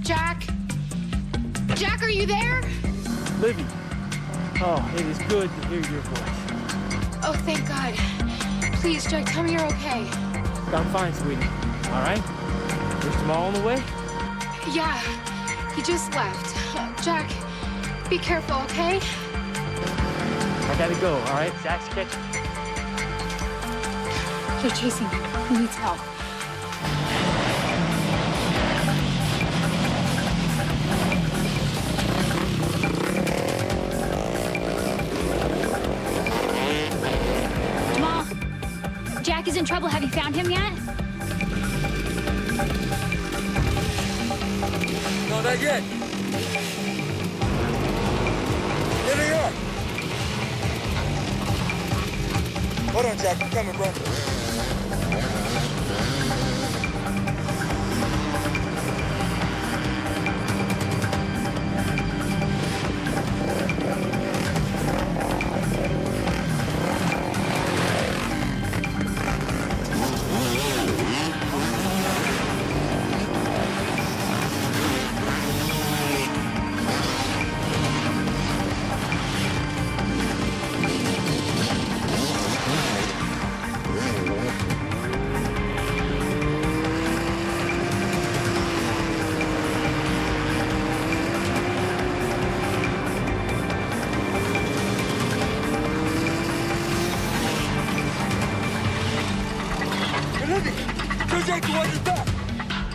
Jack? Jack, are you there? Livy. Oh, it is good to hear your voice. Oh, thank God. Please, Jack, tell me you're okay. I'm fine, sweetie. All right? Is Jamal on the way? Yeah, he just left. Jack, be careful, okay? I gotta go, all right? Zach's catching. They're chasing him. He needs help. Jamal, Jack is in trouble. Have you found him yet? No, not yet. Here they are. Hold on, Jack. I'm coming, bro.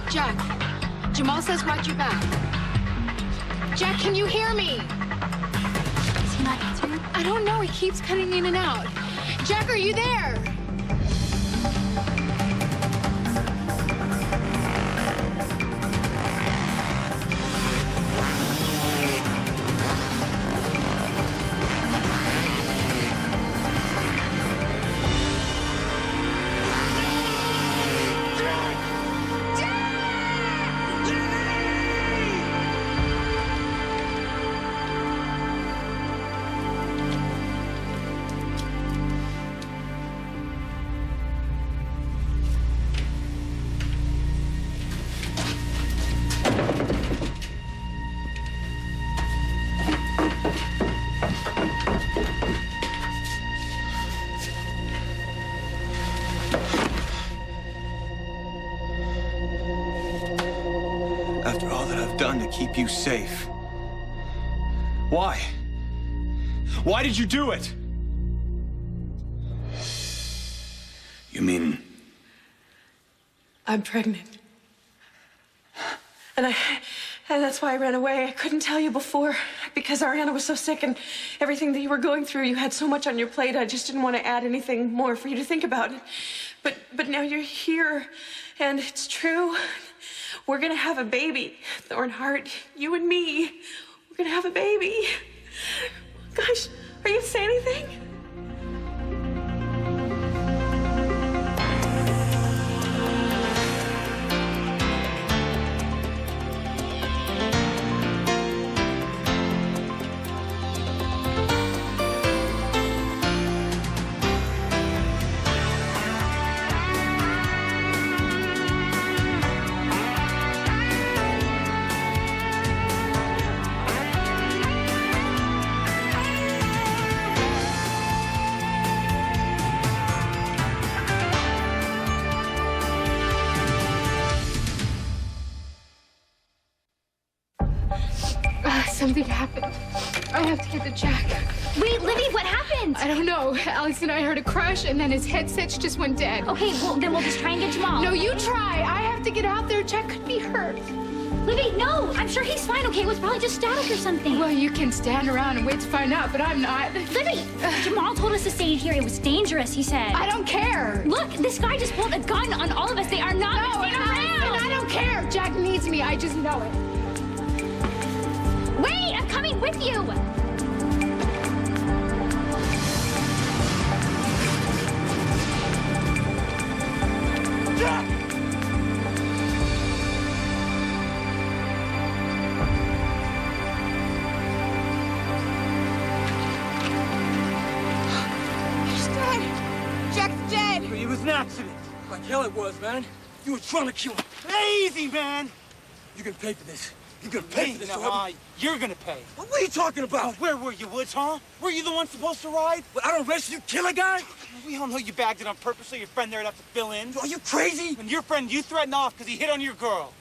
Jack, Jamal says watch your back. Jack, can you hear me? Is he not answering? I don't know. He keeps cutting in and out. Jack, are you there? After all that I've done to keep you safe. Why? Why did you do it? You mean... I'm pregnant. And that's why I ran away. I couldn't tell you before because Ariana was so sick and everything that you were going through, you had so much on your plate. I just didn't want to add anything more for you to think about. But now you're here and it's true. We're gonna have a baby, Thornheart. You and me. We're gonna have a baby. Gosh, are you saying anything? Something happened. I have to get the Jack. Wait, Livy, what happened? I don't know. Alex and I heard a crash, and then his headsets just went dead. Okay, well, then we'll just try and get Jamal. No, you try. I have to get out there. Jack could be hurt. Livy, no! I'm sure he's fine, okay? It was probably just static or something. Well, you can stand around and wait to find out, but I'm not. Livy! Jamal told us to stay here. It was dangerous, he said. I don't care. Look, this guy just pulled a gun on all of us. They are not No, messing around. and I don't care. Jack needs me. I just know it. Wait, I'm coming with you. He's dead. Jack's dead. It was an accident. Like hell it was, man. You were trying to kill him. Easy, man. You're gonna pay for this. You're gonna pay for this. You're gonna pay. What are you talking about? Where were you, Woods, huh? Were you the one supposed to ride? What, I don't arrest you, kill a guy? We all know you bagged it on purpose so your friend there'd have to fill in. Are you crazy? And your friend you threatened off because he hit on your girl.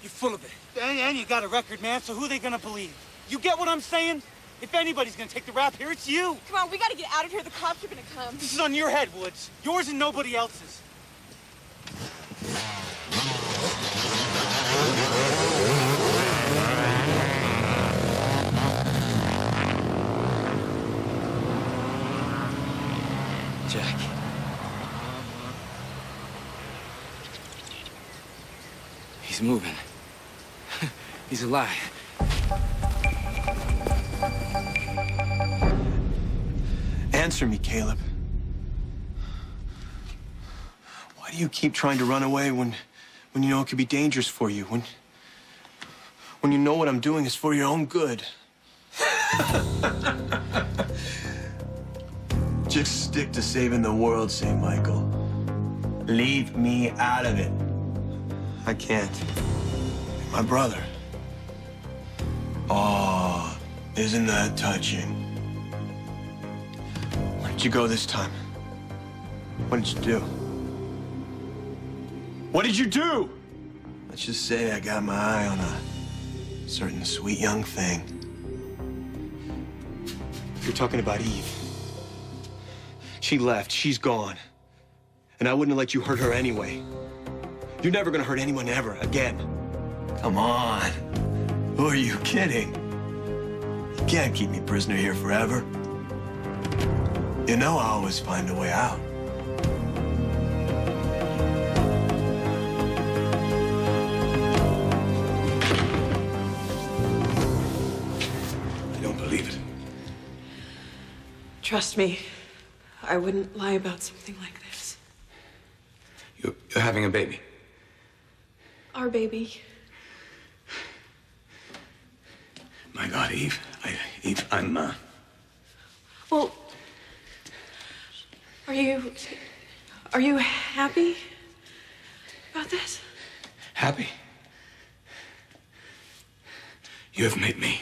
You're full of it. And you got a record, man, so who they gonna believe? You get what I'm saying? If anybody's gonna take the rap here, it's you. Come on, we gotta get out of here. The cops are gonna come. This is on your head, Woods. Yours and nobody else's. Jack. He's moving. He's alive. Answer me, Caleb. Why do you keep trying to run away when you know it could be dangerous for you? When you know what I'm doing is for your own good? Just stick to saving the world, St. Michael. Leave me out of it. I can't. My brother. Oh, isn't that touching? Where did you go this time? What did you do? What did you do? Let's just say I got my eye on a certain sweet young thing. You're talking about Eve. She left, she's gone. And I wouldn't have let you hurt her anyway. You're never gonna hurt anyone ever again. Come on. Who are you kidding? You can't keep me prisoner here forever. You know I always find a way out. I don't believe it. Trust me, I wouldn't lie about something like this. You're having a baby. Our baby. My God, Eve. Eve, I'm, Well, are you happy about this? happy. You have made me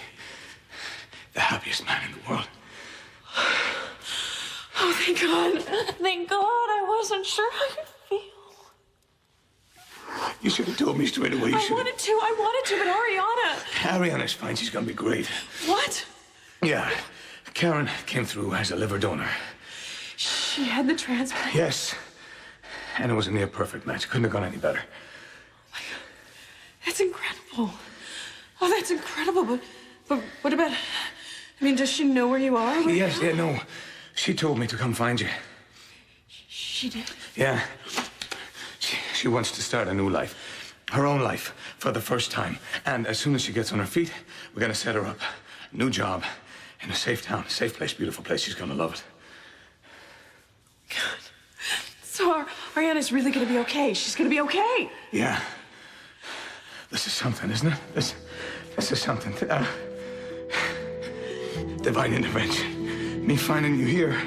the happiest man in the world. Oh, thank God. Thank God. I wasn't sure how you'd feel. You should have told me straight away. I wanted to, but Ariana's fine. She's gonna be great. What? Yeah. Karen came through as a liver donor. She had the transplant. Yes. And it was a near perfect match. Couldn't have gone any better. That's incredible. Oh, that's incredible. But what about... I mean, does she know where you are? Yes, yeah, no. She told me to come find you. She did? Yeah. She wants to start a new life. Her own life, for the first time. And as soon as she gets on her feet, we're gonna set her up. New job, in a safe town, safe place, beautiful place. She's gonna love it. God. So Ariana's really gonna be okay. She's gonna be okay. Yeah. This is something, isn't it? This is something. Divine intervention. Me finding you here.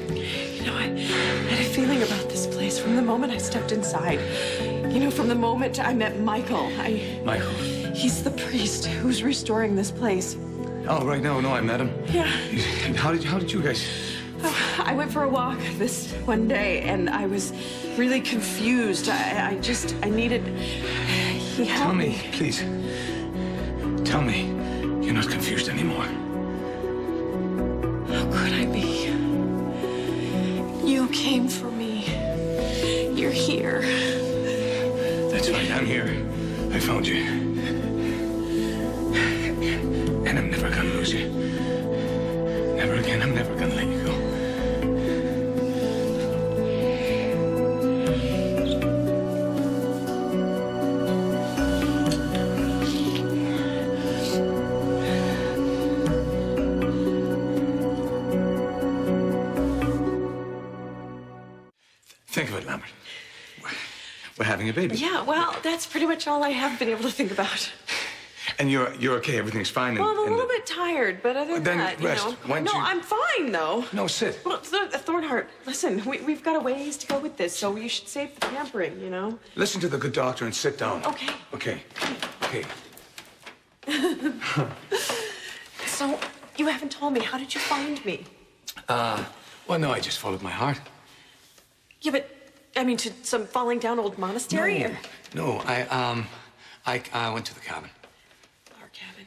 You know, I had a feeling about this place from the moment I stepped inside. You know, from the moment I met Michael. Michael? He's the priest who's restoring this place. Oh, right. No, I met him. Yeah. How did you guys... I went for a walk this one day, and I was really confused. I needed... He helped Tell me, please. Tell me you're not confused anymore. How could I be? You came for me. You're here. That's right, I'm here. I found you. And I'm never gonna lose you. Never again. I'm never gonna let you go. Think of it, Lambert. We're having a baby. Yeah, well, that's pretty much all I have been able to think about. And you're okay. Everything's fine. Well, I'm a little bit tired, but other than Then that, rest. you know. Why don't you- I'm fine, though. No, sit. Well, Thornhart, listen, we've got a ways to go with this, so you should save the pampering, you know? Listen to the good doctor and sit down. Okay. Okay. Okay. So, you haven't told me. How did you find me? Well, no, I just followed my heart. Yeah, but, I mean, to some falling down old monastery? No, Or... no, I went to the cabin. Our cabin.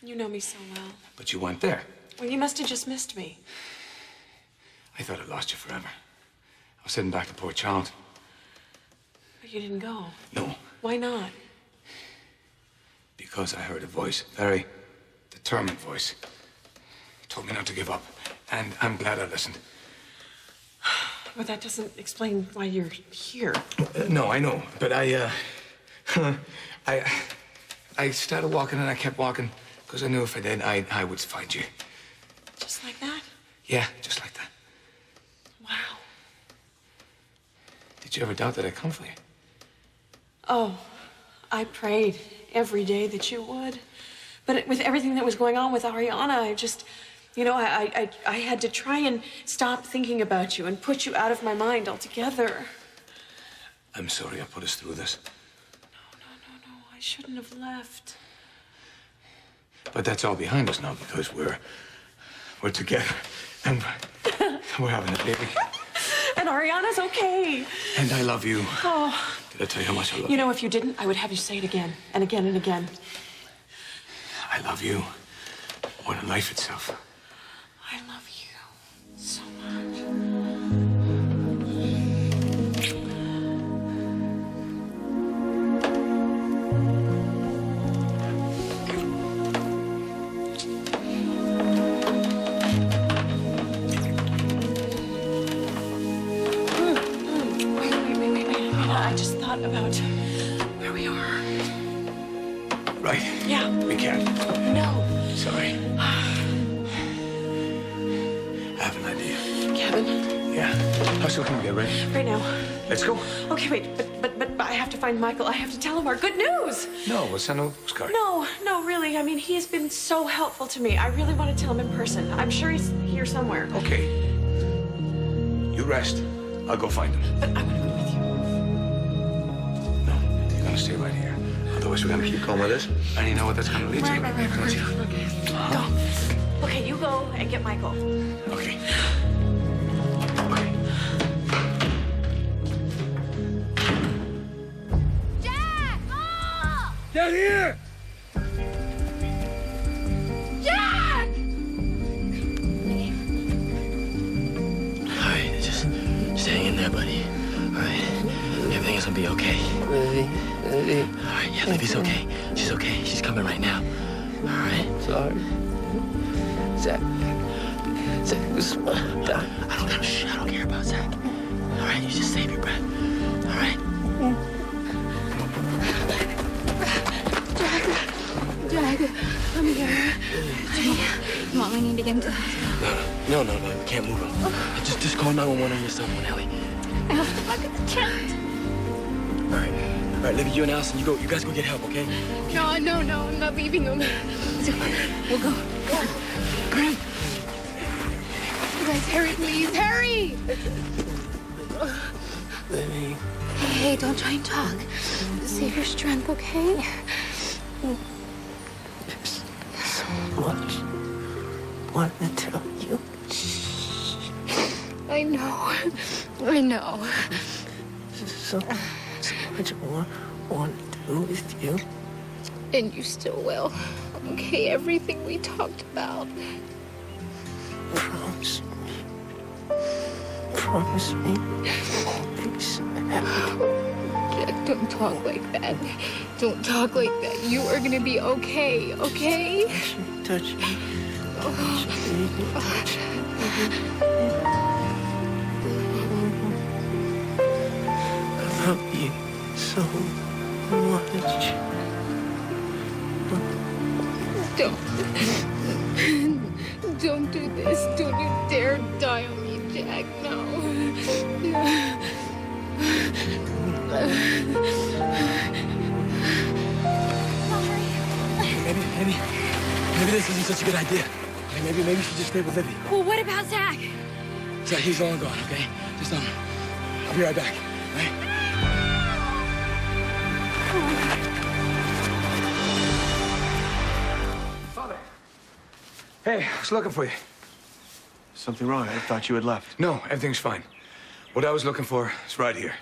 You know me so well. But you weren't there. Well, you must have just missed me. I thought I'd lost you forever. I was heading back to Port Charles. But you didn't go. No, Why not? because I heard a voice, very determined voice. Told me not to give up, and I'm glad I listened. Well, that doesn't explain why you're here. No, I know, but I started walking and I kept walking because I knew if I did, I would find you. Just like that? Yeah, just like that. Wow. Did you ever doubt that I'd come for you? Oh, I prayed every day that you would. But with everything that was going on with Ariana, I just, you know, I had to try and stop thinking about you and put you out of my mind altogether. I'm sorry I put us through this. No, I shouldn't have left. But that's all behind us now because we're together and we're having a baby. And Ariana's okay. And I love you. Oh. Did I tell you how much I love you? You know, if you didn't, I would have you say it again and again and again. I love you more than life itself. I love you so much. Wait. I just thought about where we are. Right. Yeah. We can't. No. Sorry. I have an idea. Cabin. Yeah. How soon can we get ready? Right now. Let's go. Okay, wait, but I have to find Michael. I have to tell him our good news. No, we'll send a postcard. No, really. I mean, he has been so helpful to me. I really want to tell him in person. I'm sure he's here somewhere. Okay. You rest. I'll go find him. But I want to go with you. No, you're gonna stay right here. Otherwise, we're gonna keep going with this. And you know what that's gonna lead to? Right. Go. Okay, you go and get Michael. Okay. Jack! Oh! Down here! Jack! All right, just hang in there, buddy. All right, everything's gonna be okay. Lily. All right, yeah, Livy's okay. She's okay. She's coming right now. All right. Sorry. Zach, this I don't care about Zach. All right, you just save your breath. All right. Jack, come here. Mom, I need to get into the hospital. No, we can't move him. Just call 911 on yourself, Ellie. I have to back at the tent. All right, Livy, you and Allison, you guys go get help, okay? No, I'm not leaving him. We'll go. Come on. You guys, hurry, please, hurry! Lily. Hey, don't try and talk. Save your strength, okay? There's so much I want to tell you. I know. So much more I want to do with you. And you still will. Okay, everything we talked about. Promise me. Promise me. Always happy. Jack, don't talk like that. Don't talk like that. You are gonna be okay, okay? Touch me. I love you so much. Don't do this. Don't you dare die on me, Jack. No. Maybe this isn't such a good idea. Maybe you should just stay with Livy. Well, what about Zach? Zach, he's long gone, okay? Just I'll be right back, all right? Hey, I was looking for you. Something wrong? I thought you had left. No, everything's fine. What I was looking for is right here.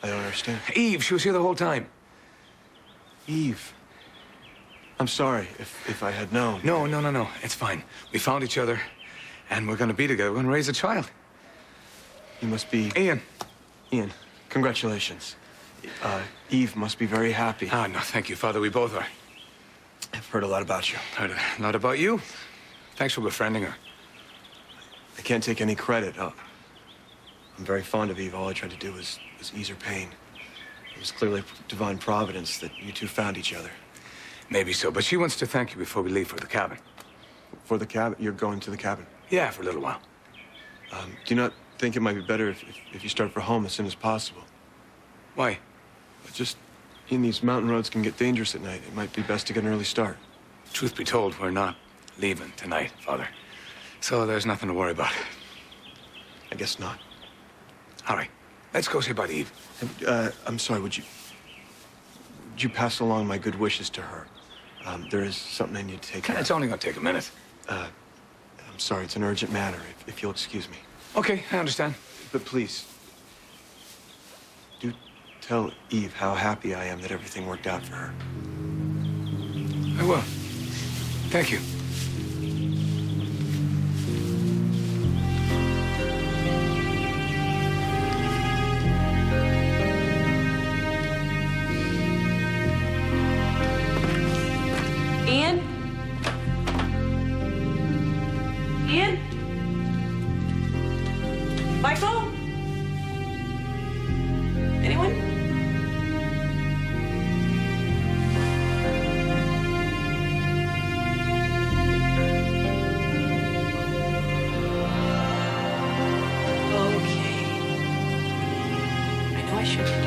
I don't understand. Eve, she was here the whole time. Eve. I'm sorry if I had known. No. It's fine. We found each other, and we're gonna be together. We're gonna raise a child. You must be... Ian. Ian, congratulations. Eve must be very happy. Ah, no, thank you, Father. We both are. I've heard a lot about you. Heard a lot about you. Thanks for befriending her. I can't take any credit. I'm very fond of Eve. All I tried to do was ease her pain. It was clearly divine providence that you two found each other. Maybe so, but she wants to thank you before we leave for the cabin. For the cabin? You're going to the cabin? Yeah, for a little while. Do you not think it might be better if you start for home as soon as possible? Why? Just, these mountain roads can get dangerous at night. It might be best to get an early start. Truth be told, we're not leaving tonight, Father. So there's nothing to worry about. I guess not. All right, let's go say bye to Eve. I'm sorry, would you pass along my good wishes to her? There is something I need to take care of. It's only gonna take a minute. I'm sorry, it's an urgent matter, if you'll excuse me. Okay, I understand. But please, do tell Eve how happy I am that everything worked out for her. I will. Thank you. Ian? Ian? Michael? Anyone? Okay. I know I shouldn't.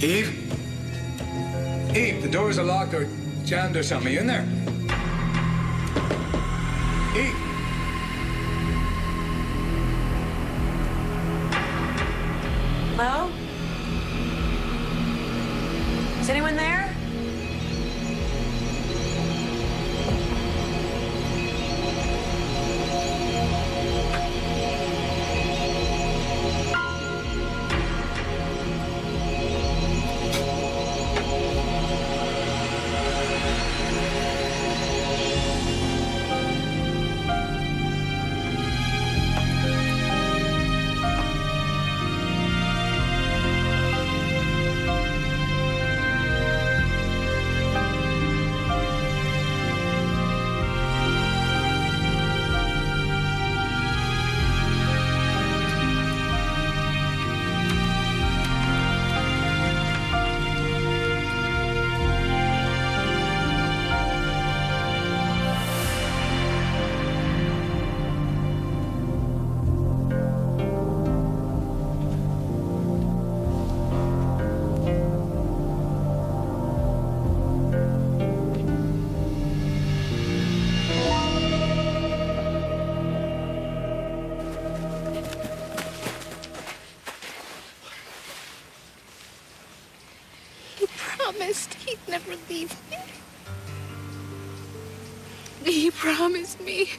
Eve? Eve, the doors are locked or jammed or something. Are you in there? Eve? Hello? Is anyone there? He promised he'd never leave me. He promised me.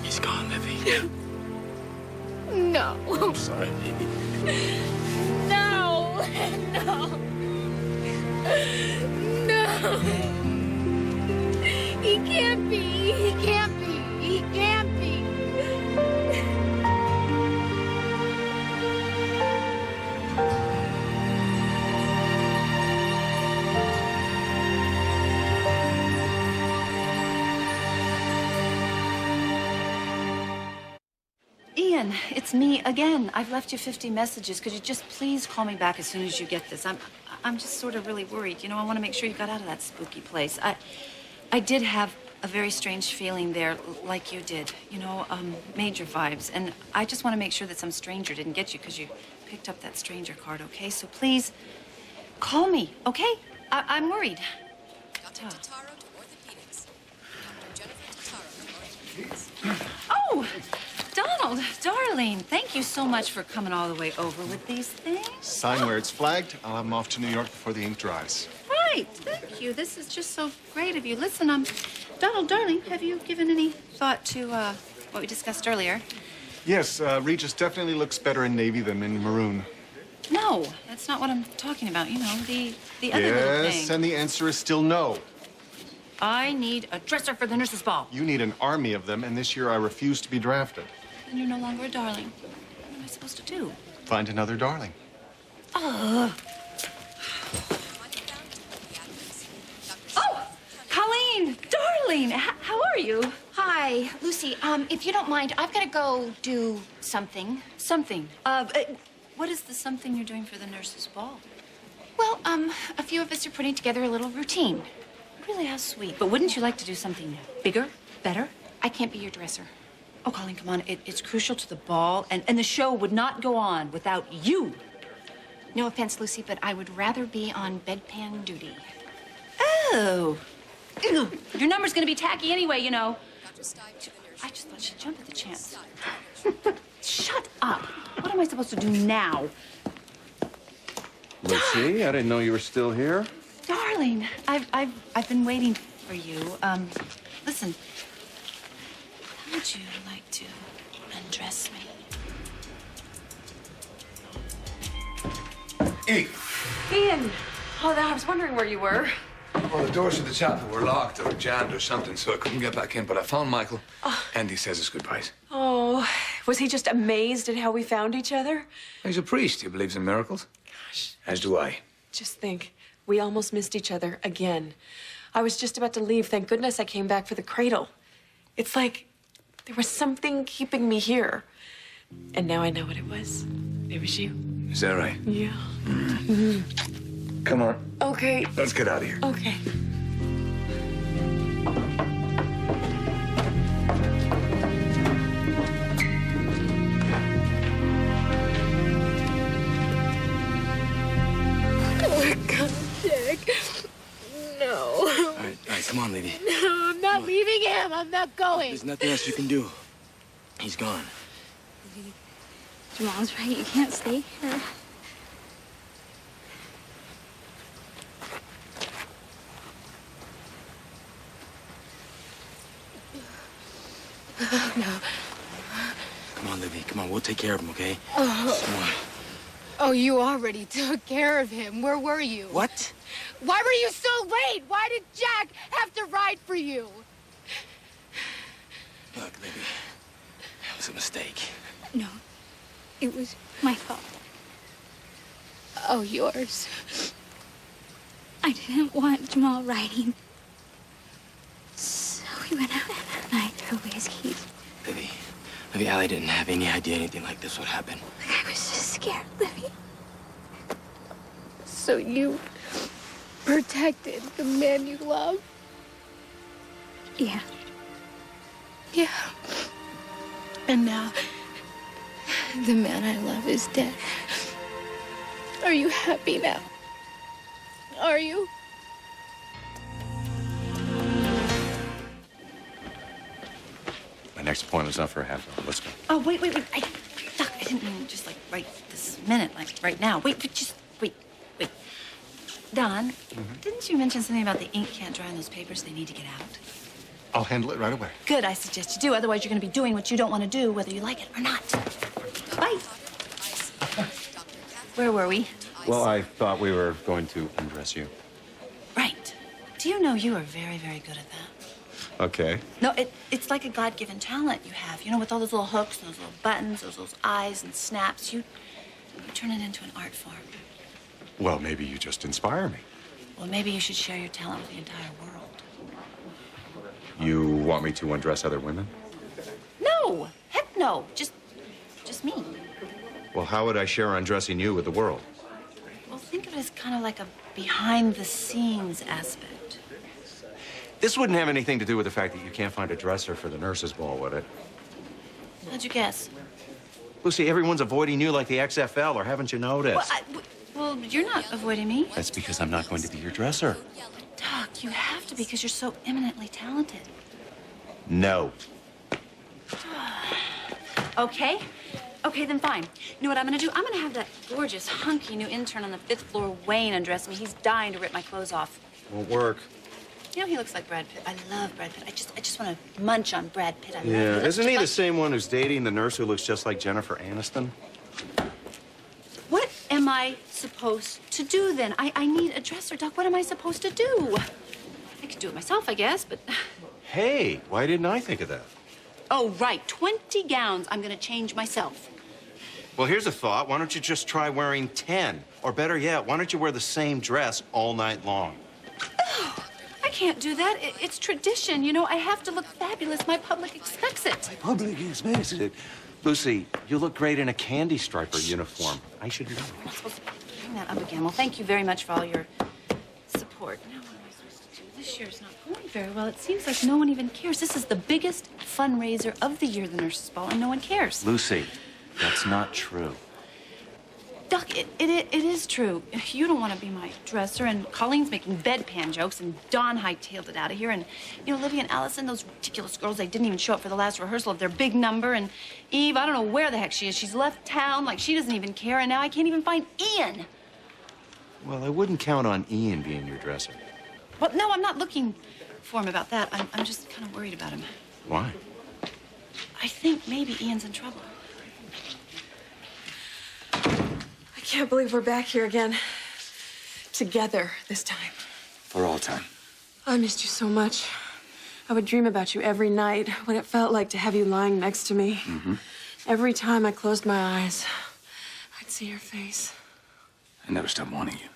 He's gone, Livy. No. I'm sorry, baby. No. No. No. He can't be. He can't be. He can't be. Ian, it's me again. I've left you 50 messages. Could you just please call me back as soon as you get this? I'm just sort of really worried. You know, I want to make sure you got out of that spooky place. I did have a very strange feeling there, like you did. You know, major vibes. And I just want to make sure that some stranger didn't get you because you picked up that stranger card, okay? So please, call me, okay? I'm worried. Dr. Totaro to orthopedics. Dr. Jennifer Totaro to orthopedics. Oh, Donald, darling, thank you so much for coming all the way over with these things. Sign where it's flagged. I'll have them off to New York before the ink dries. Right, thank you. This is just so great of you. Listen, Donald, darling, have you given any thought to what we discussed earlier? Yes, Regis definitely looks better in navy than in maroon. No, that's not what I'm talking about. You know, the other little thing. Yes, and the answer is still no. I need a dresser for the nurse's ball. You need an army of them, and this year I refuse to be drafted. Then you're no longer a darling. What am I supposed to do? Find another darling. Oh, Colleen, darling, how are you? Hi, Lucy. If you don't mind, I've got to go do something. Something. What is the something you're doing for the nurse's ball? Well, a few of us are putting together a little routine. Really, how sweet. But wouldn't you like to do something bigger, better? I can't be your dresser. Oh, Colleen, come on. It's crucial to the ball, and the show would not go on without you. No offense, Lucy, but I would rather be on bedpan duty. Oh. Ew. Your number's gonna be tacky anyway, you know. Dr. Stipe to the nurse. I just thought she'd jump at the chance. Shut up. What am I supposed to do now? Lucy, I didn't know you were still here. Darling, I've been waiting for you. Listen. How would you like to undress me? Hey. Ian! Oh, I was wondering where you were. Well, the doors to the chapel were locked or jammed or something, so I couldn't get back in. But I found Michael, and he says his goodbyes. Oh, was he just amazed at how we found each other? He's a priest. He believes in miracles. Gosh. As do I. Just think, we almost missed each other again. I was just about to leave. Thank goodness I came back for the cradle. It's like there was something keeping me here. And now I know what it was. It was you. Is that right? Yeah. Mm-hmm. Come on. Okay. Let's get out of here. Okay. Oh, God, Jack. No. All right, come on, lady. No, I'm not leaving him. I'm not going. There's nothing else you can do. He's gone. Jamal's right. You can't stay here. No. Come on, Livy. Come on. We'll take care of him, okay? Oh. Come on. Oh, you already took care of him. Where were you? What? Why were you so late? Why did Jack have to ride for you? Look, Livy. That was a mistake. No, it was my fault. Oh, yours. I didn't want Jamal riding. So we went out and I threw away his keys. Livy, Allie didn't have any idea anything like this would happen. I was just scared, Livy. So you protected the man you love? Yeah. Yeah. And now, the man I love is dead. Are you happy now? Are you? My next appointment's not for a half hour. Let's go. Oh, wait. Doc, I didn't mean just like right this minute, like right now. Wait. Don, didn't you mention something about the ink can't dry on those papers? They need to get out. I'll handle it right away. Good, I suggest you do. Otherwise, you're going to be doing what you don't want to do, whether you like it or not. Bye. Where were we? Well, I thought we were going to undress you. Right. Do you know you are very, very good at that? Okay. No, it's like a God-given talent you have. You know, with all those little hooks, those little buttons, those little eyes and snaps, you turn it into an art form. Well, maybe you just inspire me. Well, maybe you should share your talent with the entire world. You want me to undress other women? No! Heck no! Just undress me. Well, how would I share undressing you with the world? Well, think of it as kind of like a behind-the-scenes aspect. This wouldn't have anything to do with the fact that you can't find a dresser for the nurses' ball, would it? How'd you guess? Lucy, everyone's avoiding you like the XFL, or haven't you noticed? Well, you're not avoiding me. That's because I'm not going to be your dresser. Doc, you have to because you're so eminently talented. No. Okay. Okay, then fine. You know what I'm gonna do? I'm gonna have that gorgeous, hunky new intern on the 5th floor, Wayne, undress me. He's dying to rip my clothes off. Won't work. You know, he looks like Brad Pitt. I love Brad Pitt. I just want to munch on Brad Pitt. I love Yeah, him. isn't he the same one who's dating the nurse who looks just like Jennifer Aniston? What am I supposed to do then? I need a dresser, Doc. What am I supposed to do? I could do it myself, I guess, but... Hey, why didn't I think of that? Oh, right. 20 gowns I'm gonna change myself. Well, here's a thought. Why don't you just try wearing 10? Or better yet, why don't you wear the same dress all night long? Oh, I can't do that. It's tradition. You know, I have to look fabulous. My public expects it. Public expects it. Lucy, you look great in a candy striper uniform. I should know. I'm not supposed to bring that up again. Well, thank you very much for all your support. Now, what am I supposed to do? This year's not going very well. It seems like no one even cares. This is the biggest fundraiser of the year, the Nurses' Ball, and no one cares. Lucy, that's not true. Doc, it is true. You don't want to be my dresser, and Colleen's making bedpan jokes, and Dawn hightailed it out of here, and, you know, Olivia and Allison, those ridiculous girls, they didn't even show up for the last rehearsal of their big number, and Eve, I don't know where the heck she is. She's left town like she doesn't even care, and now I can't even find Ian. Well, I wouldn't count on Ian being your dresser. Well, no, I'm not looking for him about that. I'm just kind of worried about him. Why? I think maybe Ian's in trouble. I can't believe we're back here again. Together this time. For all time. I missed you so much. I would dream about you every night, what it felt like to have you lying next to me. Mm-hmm. Every time I closed my eyes, I'd see your face. I never stopped wanting you.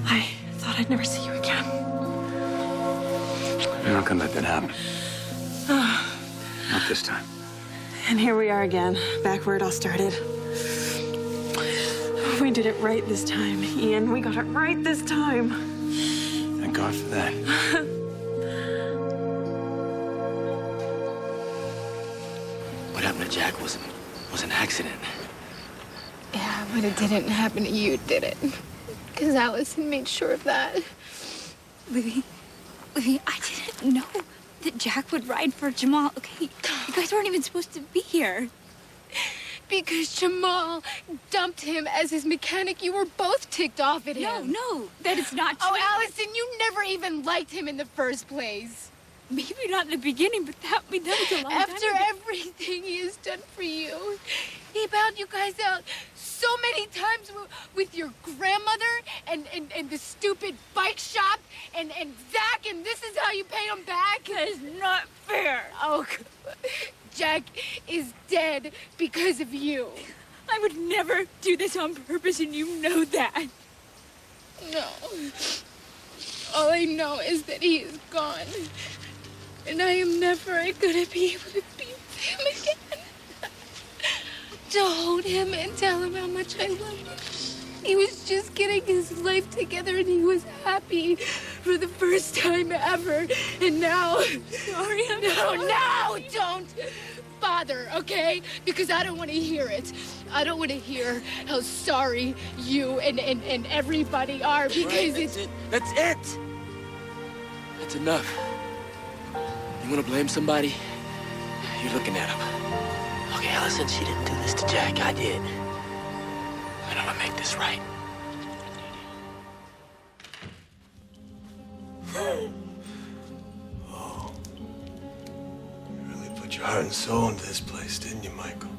I thought I'd never see you again. I'm not gonna let that happen. Not this time. And here we are again, back where it all started. We did it right this time, Ian. We got it right this time. Thank God for that. What happened to Jack was an accident. Yeah, but it didn't happen to you, did it? Because Allison made sure of that. Livy, I didn't know that Jack would ride for Jamal. Okay, you guys weren't even supposed to be here. Because Jamal dumped him as his mechanic. You were both ticked off at him. No, that is not true. Oh, Allison, you never even liked him in the first place. Maybe not in the beginning, but that was a long time After ago. everything he has done for you, he bailed you guys out so many times with your grandmother and the stupid bike shop and Zach, and this is how you pay him back? That is not fair. Oh, Jack is dead because of you. I would never do this on purpose, and you know that. No. All I know is that he is gone. And I am never gonna be able to be with him again. To hold him and tell him how much I love him. He was just getting his life together and he was happy for the first time ever. And now... Sorry, No, don't bother, okay? Because I don't want to hear it. I don't want to hear how sorry you and everybody are because Right, that's it. That's it. That's enough. You want to blame somebody? You're looking at him. Okay, Allison, she didn't do this to Jack. I did. And I'm gonna make this right. Oh. You really put your heart and soul into this place, didn't you, Michael?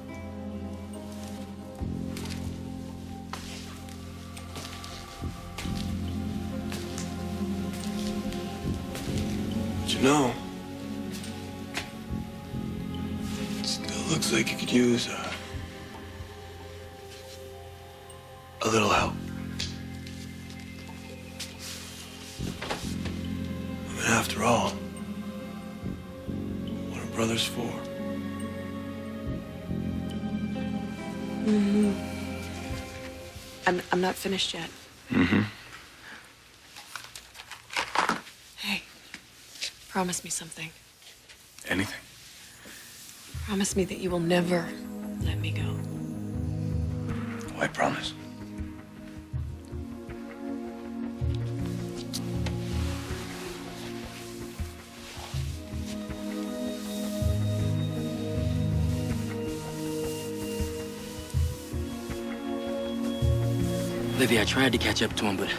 But you know, it still looks like you could use a little help. After all, what are brothers for? Mm-hmm. I'm not finished yet. Mm-hmm. Hey, promise me something. Anything. Promise me that you will never let me go. Oh, I promise. Livy, I tried to catch up to him, but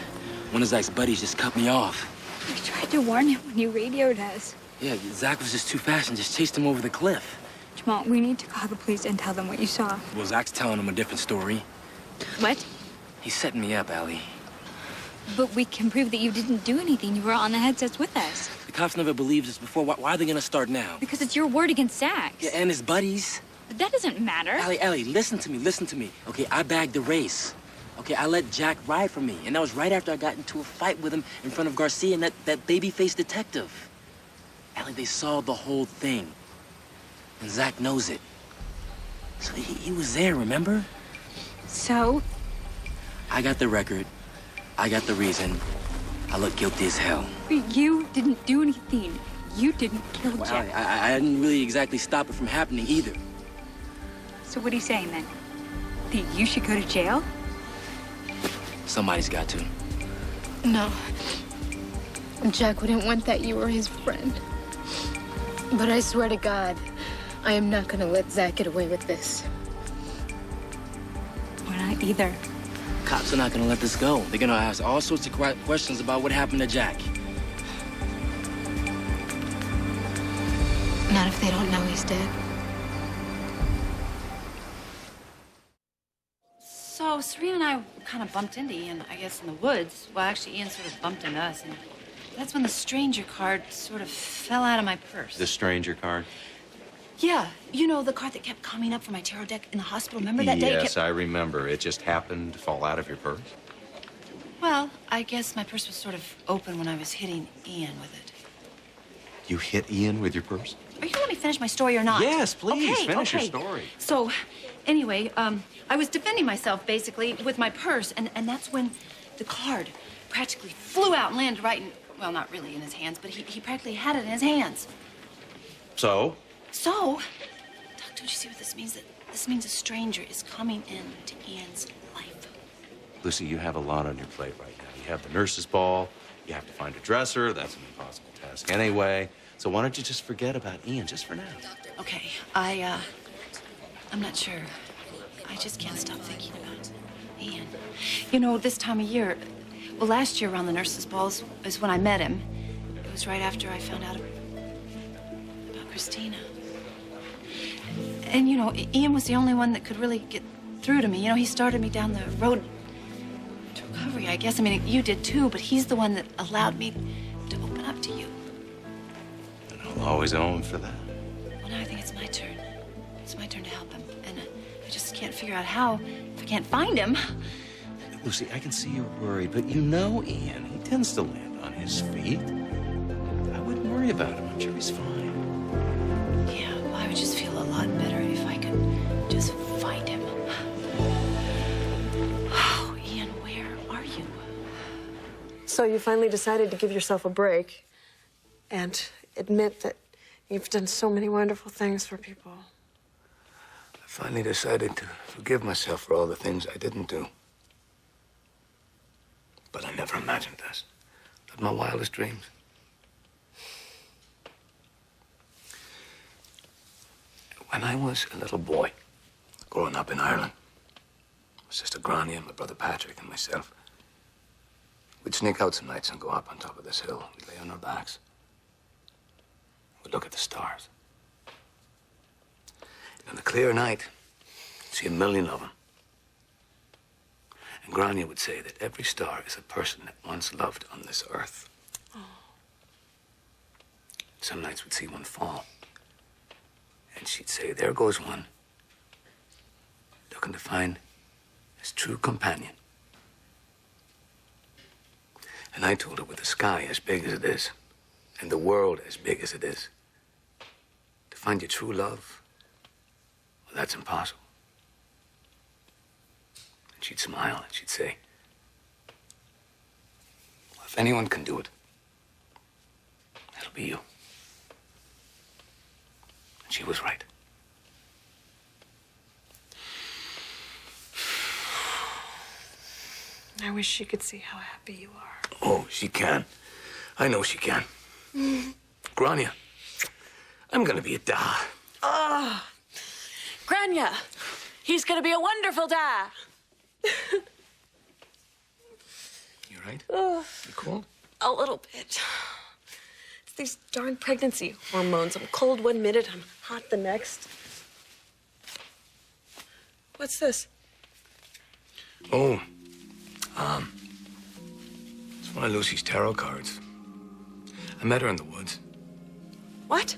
one of Zach's buddies just cut me off. We tried to warn him when you radioed us. Yeah, Zach was just too fast and just chased him over the cliff. Jamal, we need to call the police and tell them what you saw. Well, Zach's telling him a different story. What? He's setting me up, Allie. But we can prove that you didn't do anything. You were on the headsets with us. The cops never believed us before. Why are they gonna start now? Because it's your word against Zach's. Yeah, and his buddies. But that doesn't matter. Allie, listen to me. Okay, I bagged the race. Okay, I let Jack ride for me, and that was right after I got into a fight with him in front of Garcia and that baby-faced detective. Allie, they saw the whole thing, and Zach knows it. So he was there, remember? So? I got the record. I got the reason. I look guilty as hell. You didn't do anything. You didn't kill Well, Jack. I didn't really exactly stop it from happening either. So what are you saying then? That you should go to jail? Somebody's got to. No. Jack wouldn't want that. You were his friend. But I swear to God, I am not gonna let Zach get away with this. We're not either. Cops are not gonna let this go. They're gonna ask all sorts of questions about what happened to Jack. Not if they don't know he's dead. So Serena and I kind of bumped into Ian, I guess, in the woods. Well, actually, Ian sort of bumped into us, and that's when the stranger card sort of fell out of my purse. The stranger card? Yeah, you know, the card that kept coming up for my tarot deck in the hospital. Remember that day? Yes, I remember. It just happened to fall out of your purse. Well, I guess my purse was sort of open when I was hitting Ian with it. You hit Ian with your purse? Are you gonna let me finish my story or not? Yes, please, okay, finish your okay. story. So, anyway, I was defending myself, basically, with my purse, and that's when the card practically flew out and landed right in, well, not really in his hands, but he practically had it in his hands. So? So, Doc, don't you see what this means? That this means a stranger is coming into Ian's life. Lucy, you have a lot on your plate right now. You have the nurse's ball. You have to find a dresser. That's an impossible task anyway. So why don't you just forget about Ian just for now? Okay, I'm not sure. I just can't stop thinking about Ian. You know, this time of year, well, last year around the nurse's balls is when I met him. It was right after I found out about Christina. And, you know, Ian was the only one that could really get through to me. You know, he started me down the road to recovery, I guess. I mean, you did too, but he's the one that allowed me to open up to you. And I'll always owe him for that. Well, now I think it's my turn. It's my turn to help him. And I just can't figure out how if I can't find him. Lucy, I can see you're worried, but you know Ian. He tends to land on his feet. I wouldn't worry about him. I'm sure he's fine. Yeah, well, I would just feel a lot better if I could just find him. Oh, Ian, where are you? So you finally decided to give yourself a break and admit that you've done so many wonderful things for people. I finally decided to forgive myself for all the things I didn't do. But I never imagined this. Not my wildest dreams. When I was a little boy, growing up in Ireland, my sister Granny and my brother Patrick and myself, we'd sneak out some nights and go up on top of this hill. We'd lay on our backs. We'd look at the stars. On a clear night, you'd see 1,000,000 of them. And Granny would say that every star is a person that once loved on this earth. Oh. Some nights we'd see one fall. And she'd say, there goes one, looking to find his true companion. And I told her, with the sky as big as it is, and the world as big as it is, to find your true love, well, that's impossible. And she'd smile and she'd say, well, if anyone can do it, it'll be you. And she was right. I wish she could see how happy you are. Oh, she can. I know she can. Grania, I'm gonna be a da. Oh, Grania, he's gonna be a wonderful dad. You right? Oh, You cold? a little bit. It's these darn pregnancy hormones. I'm cold one minute, I'm hot the next. What's this? Oh, it's one of Lucy's tarot cards. I met her in the woods. What?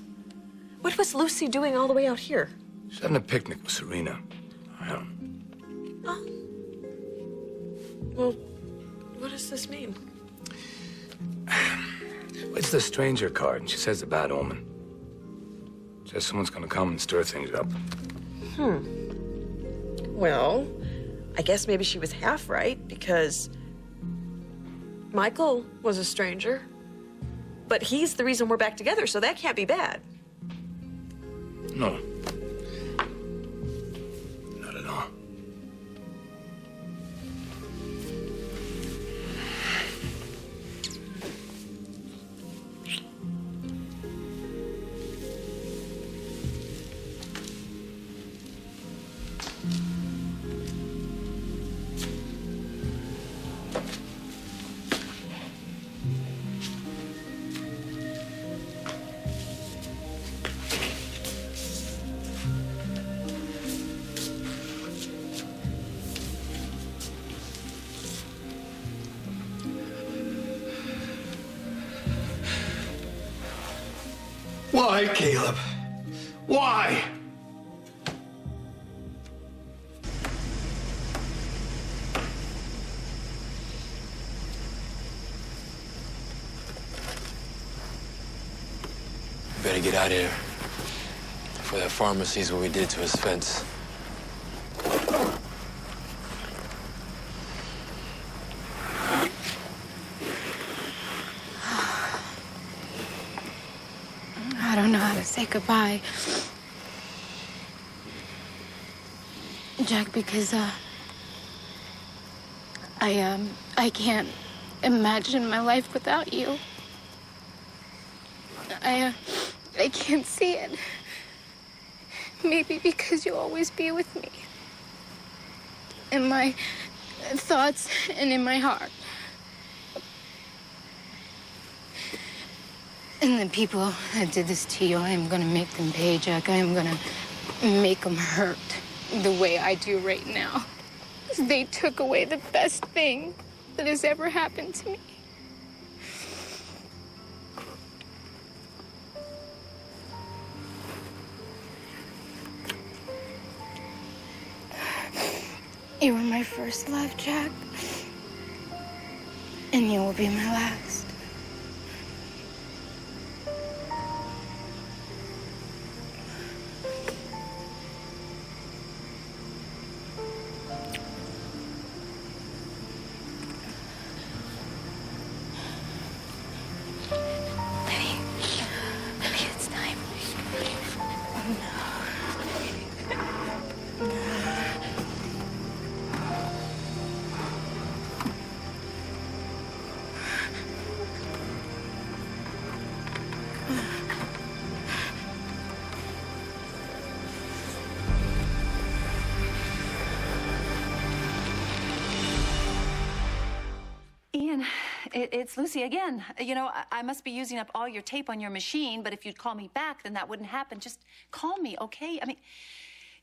What was Lucy doing all the way out here? She's having a picnic with Serena. Oh. Well, what does this mean? It's the stranger card, and she says a bad omen. Says someone's gonna come and stir things up. Well, I guess maybe she was half right, because Michael was a stranger. But he's the reason we're back together, so that can't be bad. No. Not at all. Why, Caleb? Why? We better get out of here before that farmer sees what we did to his fence. I don't know how to say goodbye, Jack, because I can't imagine my life without you. I can't see it. Maybe because you'll always be with me. In my thoughts and in my heart. And the people that did this to you, I am gonna make them pay, Jack. I am gonna make them hurt the way I do right now. They took away the best thing that has ever happened to me. You were my first love, Jack. And you will be my last. Maybe it's time. Ian, it's Lucy again. You know, I must be using up all your tape on your machine, but if you'd call me back, then that wouldn't happen. Just call me, okay? I mean,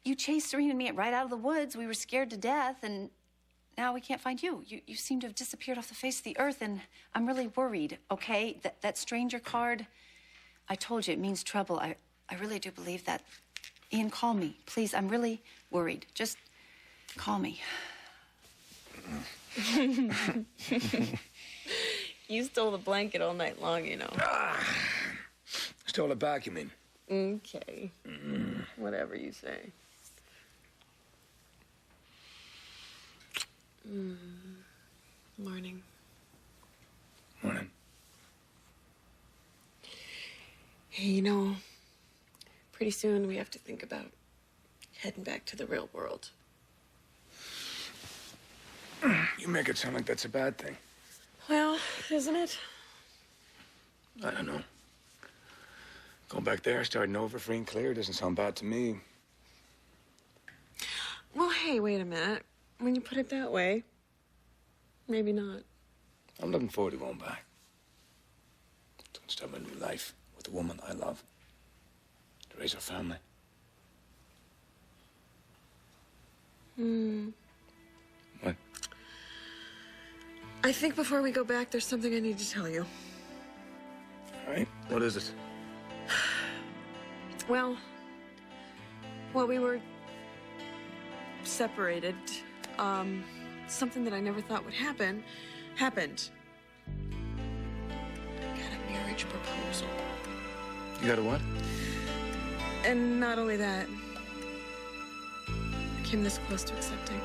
you chased Serena and me right out of the woods. We were scared to death, and now we can't find you. You seem to have disappeared off the face of the earth, and I'm really worried, okay? That stranger card, I told you, it means trouble. I really do believe that. Ian, call me, please. I'm really worried. Just call me. You stole the blanket all night long, you know. Stole it back, you mean? Okay. Whatever you say. Morning. Morning. Hey, you know, pretty soon we have to think about heading back to the real world. You make it sound like that's a bad thing. Well, isn't it? I don't know. Going back there, starting over free and clear doesn't sound bad to me. Well, hey, wait a minute. When you put it that way, maybe not. I'm looking forward to going back. To start a new life with a woman I love. To raise our family. What? I think before we go back, there's something I need to tell you. All right, what is it? Well, we were separated. Something that I never thought would happen, happened. I got a marriage proposal. You got a what? And not only that, I came this close to accepting.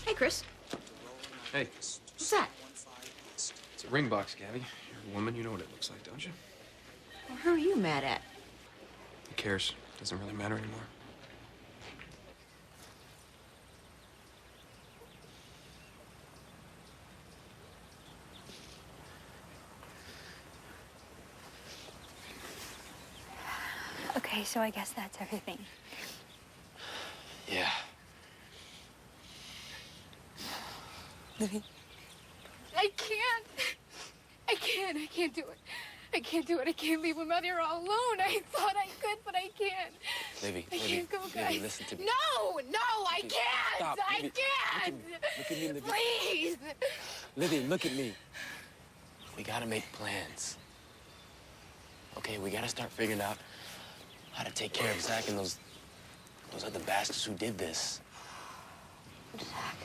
Hey, Chris. Hey. What's that? It's a ring box, Gabby. You're a woman, you know what it looks like, don't you? Well, who are you mad at? Who cares? Doesn't really matter anymore. Okay, so I guess that's everything. Yeah. Livy. I can't. I can't do it. I can't do it. I can't leave him out here all alone. I thought I could, but I can't. Livy, I can't go, guys. Livy, listen to me. No, I can't. Stop. I Livy, can't. Look at me, Livy. Please. Livy, look at me. We gotta make plans. Okay, we gotta start figuring out how to take care of Zach and those other bastards who did this. Zach.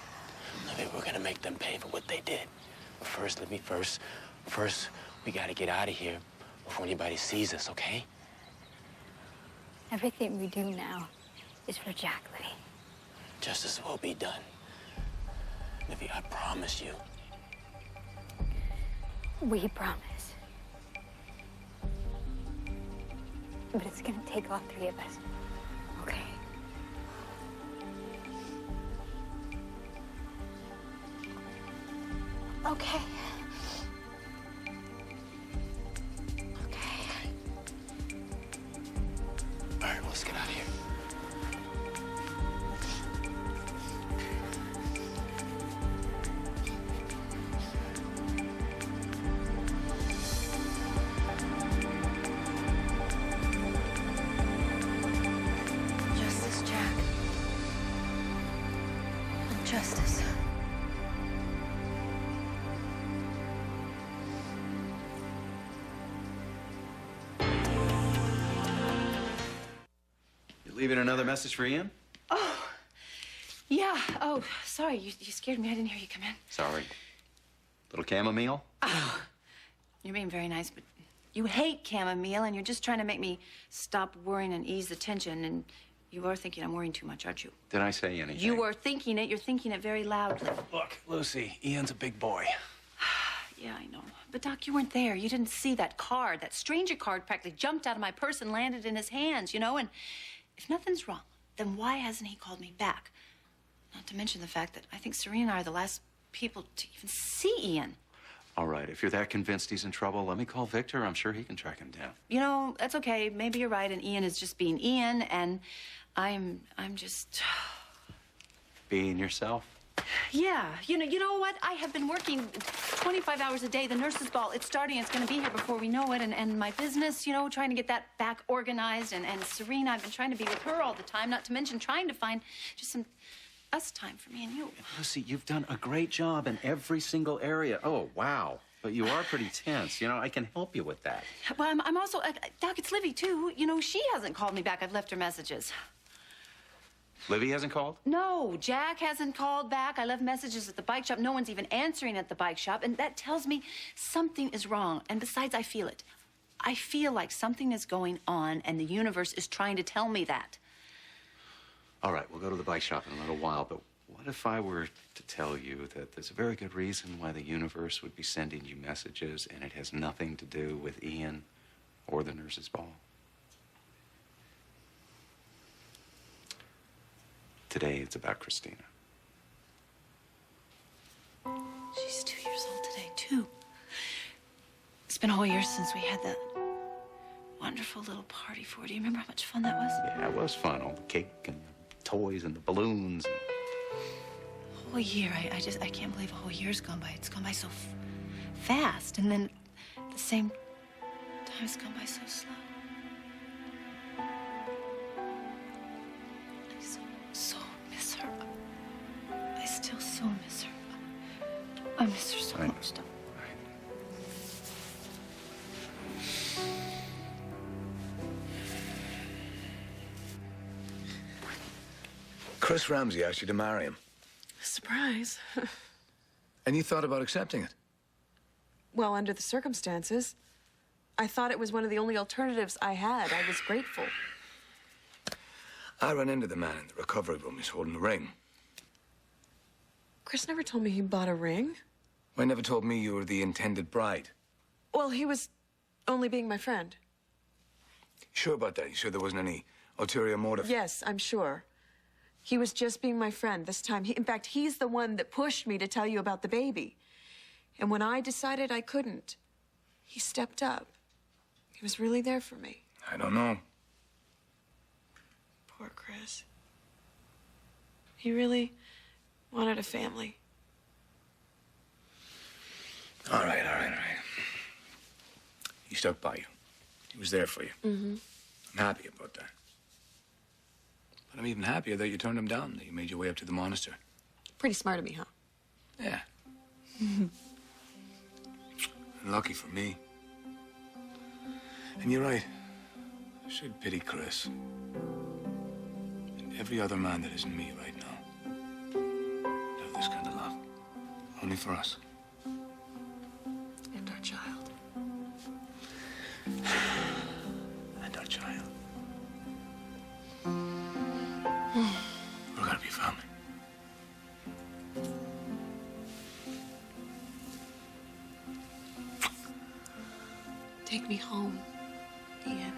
Livy, we're gonna make them pay for what they did. But first, Livy, first, we gotta get out of here before anybody sees us, okay? Everything we do now is for Jack, Livy. Justice will be done. Livy, I promise you. We promise. But it's gonna take all three of us, okay? Okay. All right, let's get out of here. Justice, Jack. Justice. Leaving another message for Ian? Oh, yeah. Oh, sorry. You scared me. I didn't hear you come in. Sorry. Little chamomile? You're being very nice, but you hate chamomile, and you're just trying to make me stop worrying and ease the tension. And you are thinking I'm worrying too much, aren't you? Did I say anything? You are thinking it. You're thinking it very loudly. Look, Lucy, Ian's a big boy. Yeah, I know. But, Doc, you weren't there. You didn't see that card. That stranger card practically jumped out of my purse and landed in his hands, you know? And if nothing's wrong, then why hasn't he called me back? Not to mention the fact that I think Serena and I are the last people to even see Ian. All right, if you're that convinced he's in trouble, let me call Victor. I'm sure he can track him down. You know, that's okay. Maybe you're right, and Ian is just being Ian, and I'm just... Being yourself? Yeah, you know what? I have been working 25 hours a day. The nurses' ball, it's starting. It's going to be here before we know it. And my business, you know, trying to get that back organized. And Serena, I've been trying to be with her all the time, not to mention trying to find just some us time for me and you. Lucy, you've done a great job in every single area. Oh, wow. But you are pretty tense. You know, I can help you with that. Well, I'm also... Doc, it's Livy, too. You know, she hasn't called me back. I've left her messages. Livy hasn't called? No, Jack hasn't called back. I left messages at the bike shop. No one's even answering at the bike shop. And that tells me something is wrong. And besides, I feel it. I feel like something is going on, and the universe is trying to tell me that. All right, we'll go to the bike shop in a little while, but what if I were to tell you that there's a very good reason why the universe would be sending you messages, and it has nothing to do with Ian or the nurse's ball? Today, it's about Christina. She's 2 years old today, too. It's been a whole year since we had that wonderful little party for her. Do you remember how much fun that was? Yeah, it was fun. All the cake and the toys and the balloons. A whole year. I can't believe a whole year's gone by. It's gone by so fast. And then at the same time, it's gone by so slow. I so miss her. I still so miss her. I miss her so much, though. Chris Ramsey asked you to marry him. Surprise. And you thought about accepting it? Well, under the circumstances, I thought it was one of the only alternatives I had. I was grateful. I ran into the man in the recovery room. He's holding a ring. Chris never told me he bought a ring. Well, he never told me you were the intended bride. Well, he was only being my friend. Sure about that? You sure there wasn't any ulterior motive? Yes, I'm sure. He was just being my friend this time. In fact, he's the one that pushed me to tell you about the baby. And when I decided I couldn't, he stepped up. He was really there for me. I don't know. Poor Chris. He really wanted a family. All right. He stuck by you. He was there for you. Mm-hmm. I'm happy about that. But I'm even happier that you turned him down, that you made your way up to the monastery. Pretty smart of me, huh? Yeah. Lucky for me. And you're right. I should pity Chris. And every other man that isn't me right now. Have this kind of love. Only for us. And our child. And our child. We're gonna be family. Take me home, Ian.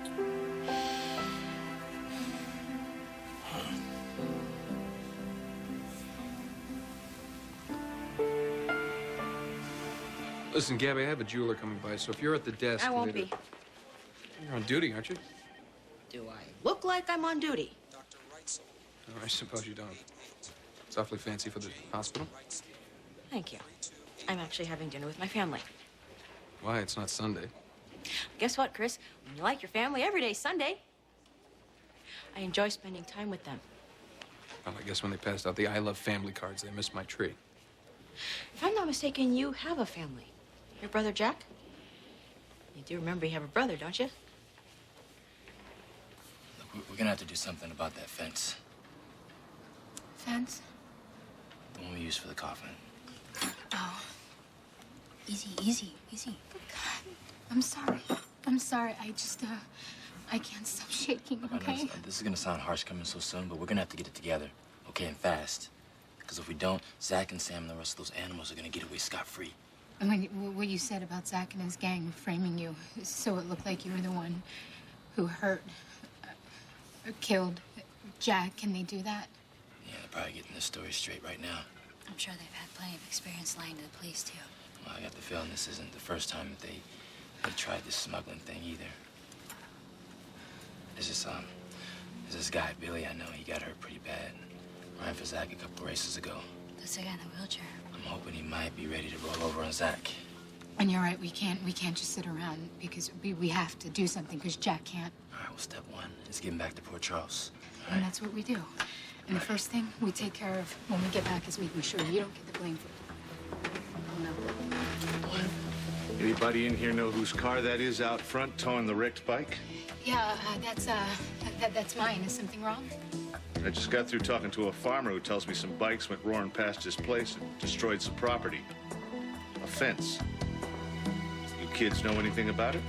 Listen, Gabby, I have a jeweler coming by, so if you're at the desk... I won't be. You're on duty, aren't you? Do I look like I'm on duty? Oh, I suppose you don't. It's awfully fancy for the hospital. Thank you. I'm actually having dinner with my family. Why? It's not Sunday. Guess what, Chris? When you like your family, every day's Sunday. I enjoy spending time with them. Well, I guess when they passed out the I Love Family cards, they missed my tree. If I'm not mistaken, you have a family. Your brother, Jack? You do remember you have a brother, don't you? Look, we're gonna have to do something about that fence. Fence? The one we use for the coffin. Oh. Easy. God, I'm sorry. I just, I can't stop shaking, okay? I know this is gonna sound harsh coming so soon, but we're gonna have to get it together, okay, and fast. Because if we don't, Zach and Sam and the rest of those animals are gonna get away scot-free. And what you said about Zach and his gang framing you so it looked like you were the one who hurt or killed Jack, can they do that? Yeah, they're probably getting this story straight right now. I'm sure they've had plenty of experience lying to the police, too. Well, I got the feeling this isn't the first time that they tried this smuggling thing either. There's this guy, Billy, I know, he got hurt pretty bad. Ran for Zach a couple races ago. That's the guy in the wheelchair. I'm hoping he might be ready to roll over on Zach. And you're right, we can't just sit around because we have to do something because Jack can't. All right, well, step one is getting back to Port Charles. And that's what we do. And the first thing we take care of when we get back is making sure you don't get the blame for it. Oh, no. Anybody in here know whose car that is out front towing the wrecked bike? Yeah, that's That's mine. Is something wrong? I just got through talking to a farmer who tells me some bikes went roaring past his place and destroyed some property. A fence. You kids know anything about it?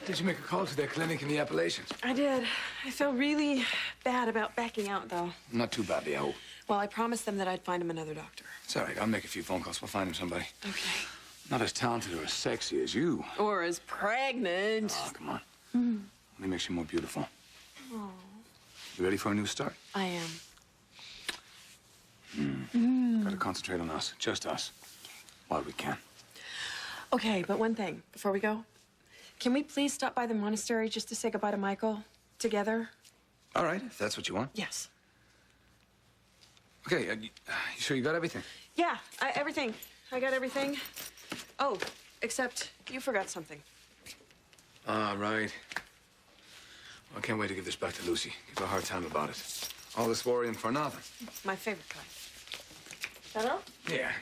Did you make a call to their clinic in the Appalachians? I did. I felt really bad about backing out, though. Not too badly, I hope. Well, I promised them that I'd find him another doctor. It's all right. I'll make a few phone calls. We'll find him somebody. Okay. Not as talented or as sexy as you. Or as pregnant. Oh, come on. Only makes you more beautiful. Oh, You ready for a new start? I am. Gotta concentrate on us. Just us. While we can. Okay, but one thing before we go. Can we please stop by the monastery just to say goodbye to Michael together? All right, if that's what you want. Yes. Okay, you sure you got everything? Yeah, everything. I got everything. Oh, except you forgot something. All right. Well, I can't wait to give this back to Lucy. Give her a hard time about it. All this worrying for nothing. My favorite kind. That all? Yeah.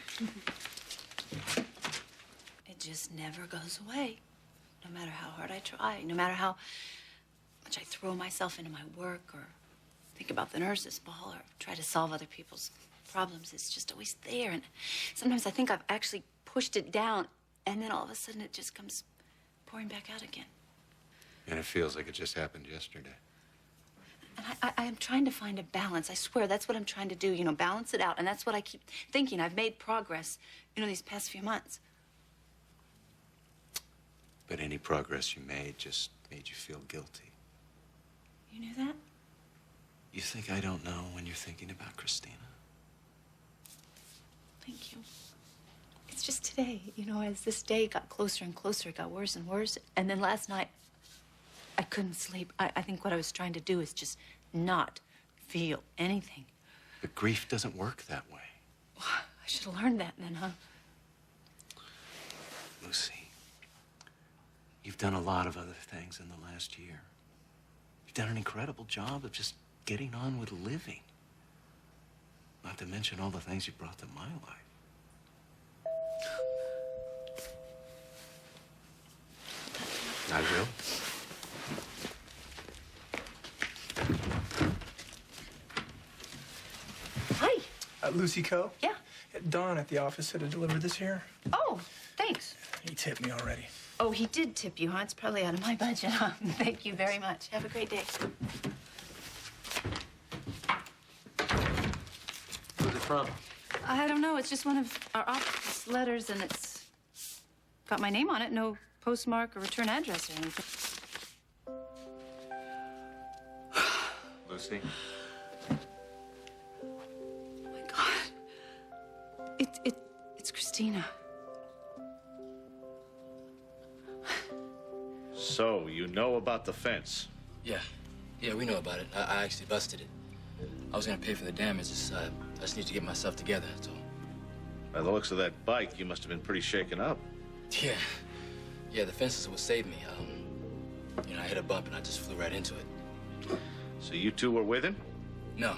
It just never goes away. No matter how hard I try, no matter how much I throw myself into my work or think about the nurse's ball or try to solve other people's problems, it's just always there. And sometimes I think I've actually pushed it down, and then all of a sudden it just comes pouring back out again. And it feels like it just happened yesterday. And I am trying to find a balance. I swear, that's what I'm trying to do, you know, balance it out. And that's what I keep thinking. I've made progress, you know, these past few months. But any progress you made just made you feel guilty. You knew that? You think I don't know when you're thinking about Christina? Thank you. It's just today, you know, as this day got closer and closer, it got worse and worse. And then last night, I couldn't sleep. I think what I was trying to do is just not feel anything. But grief doesn't work that way. I should have learned that then, huh? Lucy, you've done a lot of other things in the last year. You've done an incredible job of just getting on with living. Not to mention all the things you brought to my life. I will. Hi. Lucy Coe? Yeah. Don at the office said to deliver this here. Oh, thanks. He tipped me already. Oh, he did tip you, huh? It's probably out of my budget, huh? Thank you very much. Have a great day. Who's it from? I don't know. It's just one of our office letters, and it's got my name on it. No postmark or return address or anything. Lucy? Oh, my God. It's Christina. So, you know about the fence? Yeah, we know about it. I actually busted it. I was gonna pay for the damages. I just need to get myself together, that's all. By the looks of that bike, you must have been pretty shaken up. Yeah, the fence is what saved me. You know, I hit a bump and I just flew right into it. So you two were with him? No,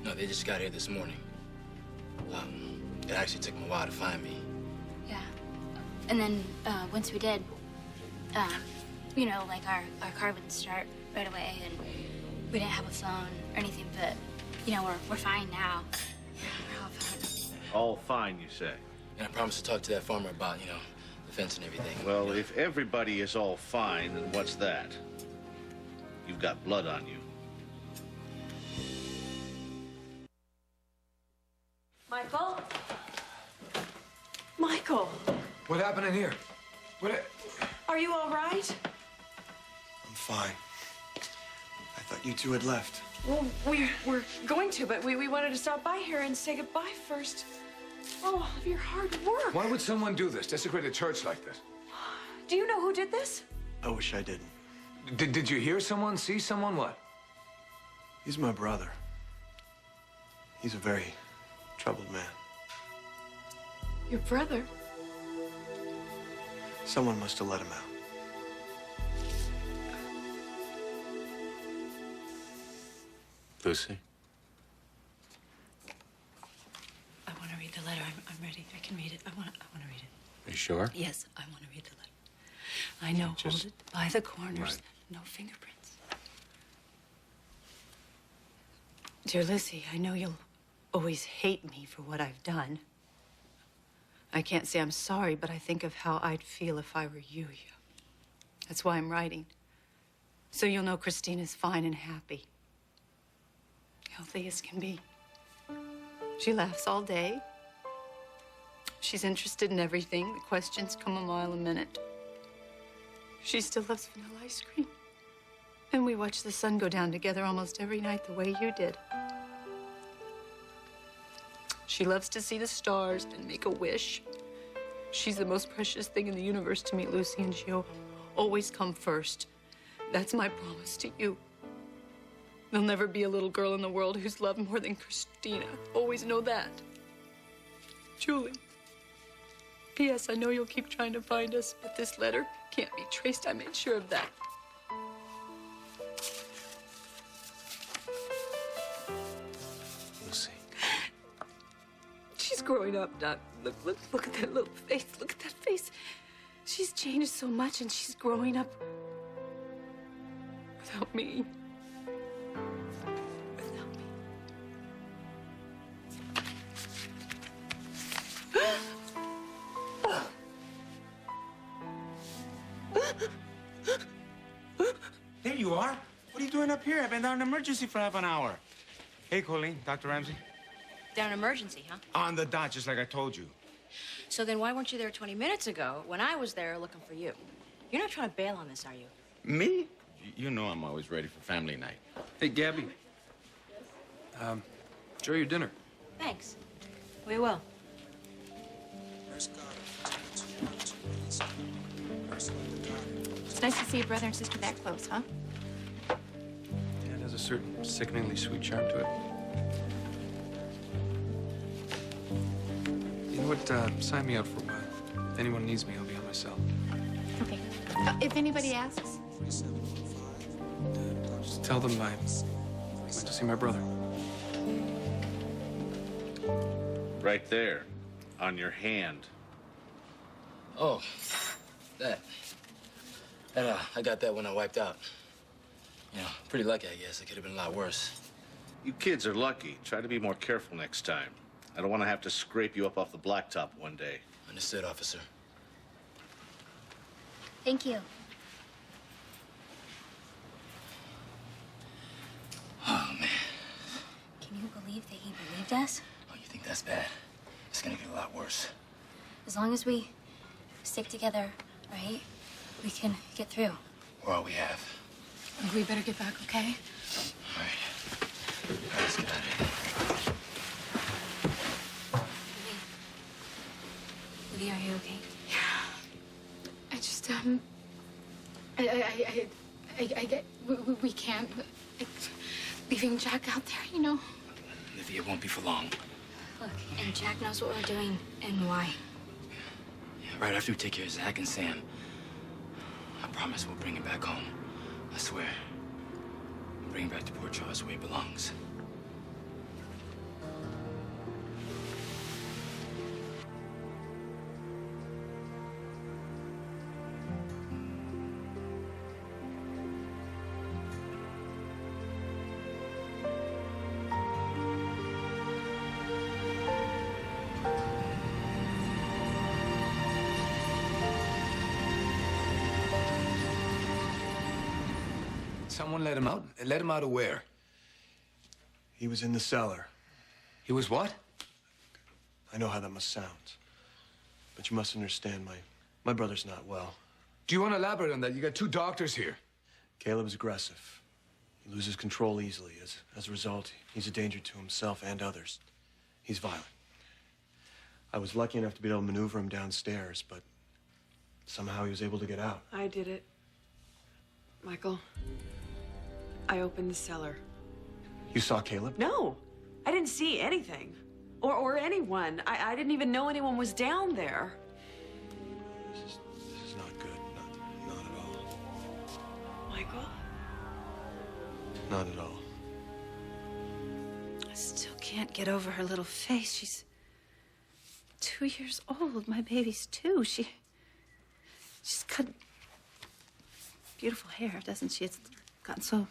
they just got here this morning. It actually took them a while to find me. Yeah. And then once we did, you know, like our car wouldn't start right away, and we didn't have a phone or anything. But you know, we're fine now. We're all fine. All fine, you say? And I promised to talk to that farmer about, you know, the fence and everything. Well, if everybody is all fine, then what's that? You've got blood on you. Michael? Michael, What happened in here? are you all right? I'm fine. I thought you two had left. Well, we're going to, but we wanted to stop by here and say goodbye first. Oh, of your hard work. Why would someone do this? Desecrate a church like this? Do you know who did this? I wish I didn't. Did you hear someone? See someone? What? He's my brother. He's a very troubled man. Your brother? Someone must have let him out. Lucy? I want to read the letter. I'm ready. I can read it. I want to read it. Are you sure? Yes, I want to read the letter. I know, hold it by the corners. Right. No fingerprints. Dear Lizzie, I know you'll always hate me for what I've done. I can't say I'm sorry, but I think of how I'd feel if I were you. That's why I'm writing. So you'll know Christina's fine and happy. Healthy as can be. She laughs all day. She's interested in everything. The questions come a mile a minute. She still loves vanilla ice cream. And we watch the sun go down together almost every night the way you did. She loves to see the stars and make a wish. She's the most precious thing in the universe to me, Lucy, and she'll always come first. That's my promise to you. There'll never be a little girl in the world who's loved more than Christina. Always know that. Julie. P.S. I know you'll keep trying to find us, but this letter can't be traced. I made sure of that. Lucy. She's growing up, Doc. Look at that little face. Look at that face. She's changed so much, and she's growing up without me. Without me. There you are. What are you doing up here? I've been down in emergency for half an hour. Hey, Colleen, Dr. Ramsey. Down in emergency, huh? On the dot, just like I told you. So then why weren't you there 20 minutes ago when I was there looking for you? You're not trying to bail on this, are you? Me? You know I'm always ready for family night. Hey, Gabby. Enjoy your dinner. Thanks. We will. It's nice to see a brother and sister that close, huh? Yeah, it has a certain sickeningly sweet charm to it. You know what? Sign me out for a while. If anyone needs me, I'll be on my cell. Okay. If anybody asks, Just tell them I went to see my brother. Right there, on your hand. Oh, that. I got that when I wiped out. You know, pretty lucky, I guess. It could have been a lot worse. You kids are lucky. Try to be more careful next time. I don't want to have to scrape you up off the blacktop one day. Understood, officer. Thank you. Oh, man. Can you believe that he believed us? Oh, you think that's bad? It's gonna get a lot worse. As long as we stick together, right, we can get through. We're all we have. we better get back, okay? All right, let's get out of here. Livy, are you okay? I just, I get, we can't, like, leaving Jack out there, you know? Livy, it won't be for long. Look, and Jack knows what we're doing and why. Yeah, right after we take care of Zach and Sam, I promise we'll bring him back home. I swear. We'll bring him back to Port Charles where he belongs. Someone let him out? Let him out of where? He was in the cellar. He was what? I know how that must sound. But you must understand, my brother's not well. Do you want to elaborate on that? You got two doctors here. Caleb's aggressive. He loses control easily. As a result, he's a danger to himself and others. He's violent. I was lucky enough to be able to maneuver him downstairs, but somehow he was able to get out. I did it. Michael, I opened the cellar. You saw Caleb? No, I didn't see anything. Or anyone. I didn't even know anyone was down there. This is not good. Not at all. Michael? Not at all. I still can't get over her little face. She's too 2 years old. My baby's 2. She's got beautiful hair, doesn't she? It's gotten so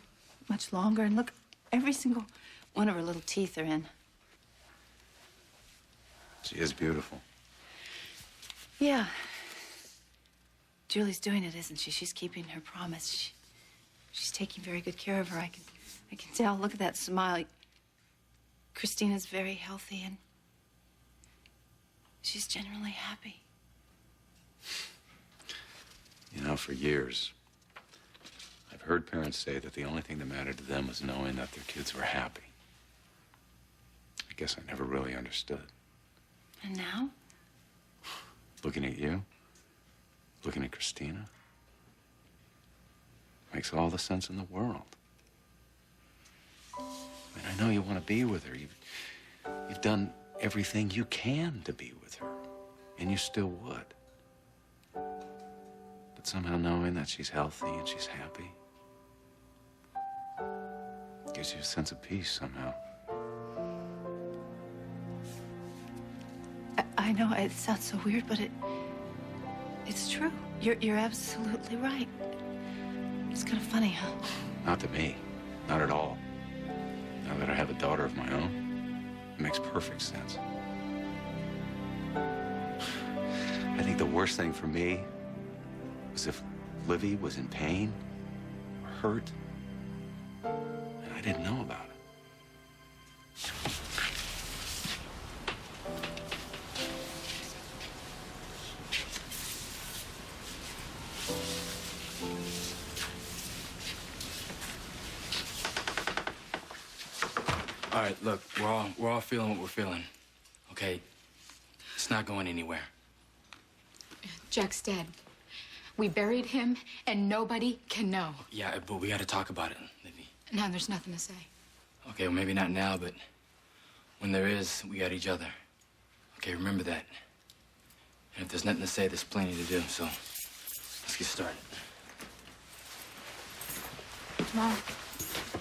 much longer. And look, every single one of her little teeth are in. She is beautiful. Yeah. Julie's doing it, isn't she? She's keeping her promise. She's taking very good care of her. I can tell. Look at that smile. Christina's very healthy and she's generally happy. You know, for years, I've heard parents say that the only thing that mattered to them was knowing that their kids were happy. I guess I never really understood. And now? Looking at you, looking at Christina, makes all the sense in the world. I mean, I know you want to be with her. You've done everything you can to be with her, and you still would. But somehow knowing that she's healthy and she's happy gives you a sense of peace somehow. I know it sounds so weird, but it's true. You're absolutely right. It's kind of funny, huh? Not to me. Not at all. Now that I have a daughter of my own, it makes perfect sense. I think the worst thing for me was if Livy was in pain or hurt, and I didn't know about it. All right, look, we're all feeling what we're feeling, okay? It's not going anywhere. Jack's dead. We buried him, and nobody can know. Yeah, but we gotta talk about it, Livy. Now there's nothing to say. Okay, well, maybe not now, but when there is, we got each other. Okay, remember that. And if there's nothing to say, there's plenty to do, so let's get started. Mom,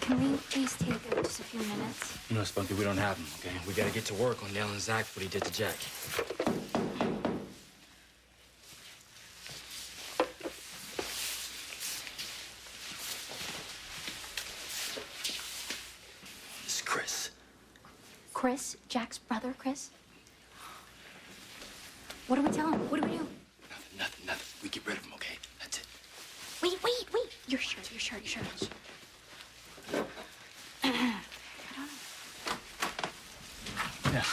can we please take just a few minutes? You know, Spunky, we don't have them, okay? We gotta get to work on nailing Zach for what he did to Jack. This is Chris. Chris? Jack's brother, Chris? What do we tell him? What do we do? Nothing. We get rid of him, okay? That's it. Wait. Your shirt.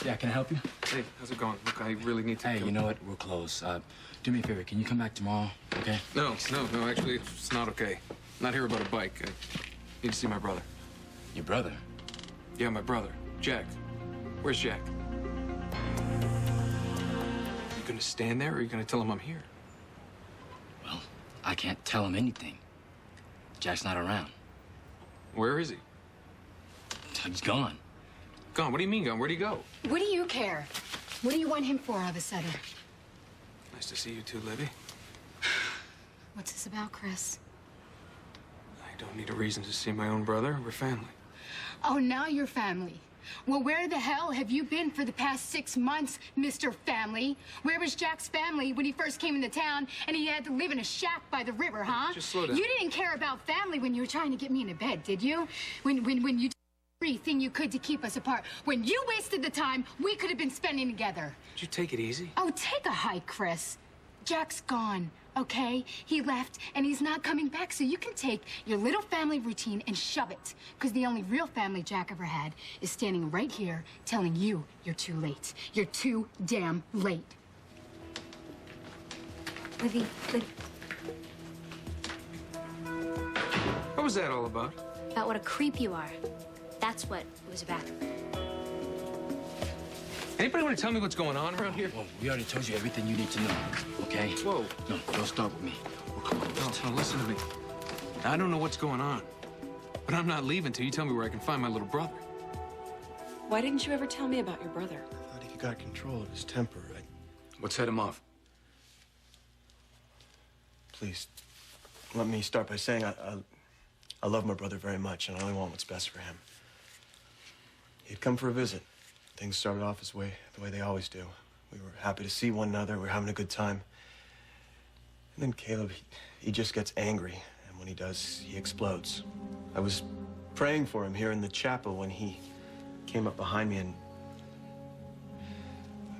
Yeah, can I help you? Hey, how's it going? Look, I really need to... Hey, you know what? We're close. Do me a favor. Can you come back tomorrow, okay? No, actually, it's not okay. I'm not here about a bike. I need to see my brother. Your brother? Yeah, my brother. Jack. Where's Jack? Are you gonna stand there, or are you gonna tell him I'm here? Well, I can't tell him anything. Jack's not around. Where is he? He's gone. Gone? What do you mean gone? Where'd he go? What do you care? What do you want him for all of a sudden? Nice to see you too, Libby. What's this about, Chris? I don't need a reason to see my own brother. We're family. Oh, now you're family. Well, where the hell have you been for the past 6 months, Mr. Family? Where was Jack's family when he first came into town and he had to live in a shack by the river, huh? Just slow down. You didn't care about family when you were trying to get me into bed, did you? When you did everything you could to keep us apart. When you wasted the time we could have been spending together. Did you take it easy? Oh, take a hike, Chris. Jack's gone, okay? He left, and he's not coming back, so you can take your little family routine and shove it. Because the only real family Jack ever had is standing right here telling you you're too late. You're too damn late. Livy. What was that all about? About what a creep you are. That's what it was about. Anybody want to tell me what's going on around here? Well, we already told you everything you need to know, okay? Whoa. No, don't start with me. We're closed. No, listen to me. I don't know what's going on, but I'm not leaving till you tell me where I can find my little brother. Why didn't you ever tell me about your brother? I thought he got control of his temper. What set him off? Please, let me start by saying I love my brother very much, and I only want what's best for him. He'd come for a visit. Things started off the way they always do. We were happy to see one another. We were having a good time. And then Caleb, he just gets angry. And when he does, he explodes. I was praying for him here in the chapel when he came up behind me and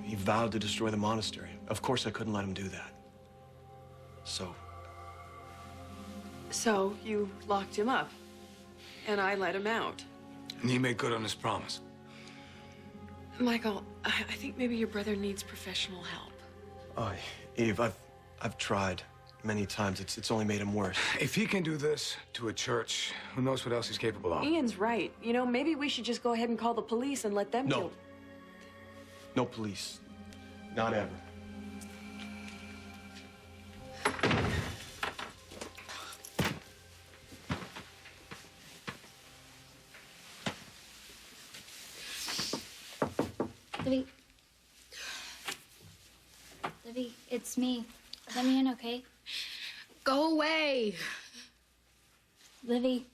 he vowed to destroy the monastery. Of course, I couldn't let him do that. So you locked him up, and I let him out. And he made good on his promise. Michael, I think maybe your brother needs professional help. Oh, Eve, I've tried many times. It's only made him worse. If he can do this to a church, who knows what else he's capable of? Ian's right. You know, maybe we should just go ahead and call the police and let them deal. No police. Not ever. Livy, it's me. Let me in, okay? Go away. Livy,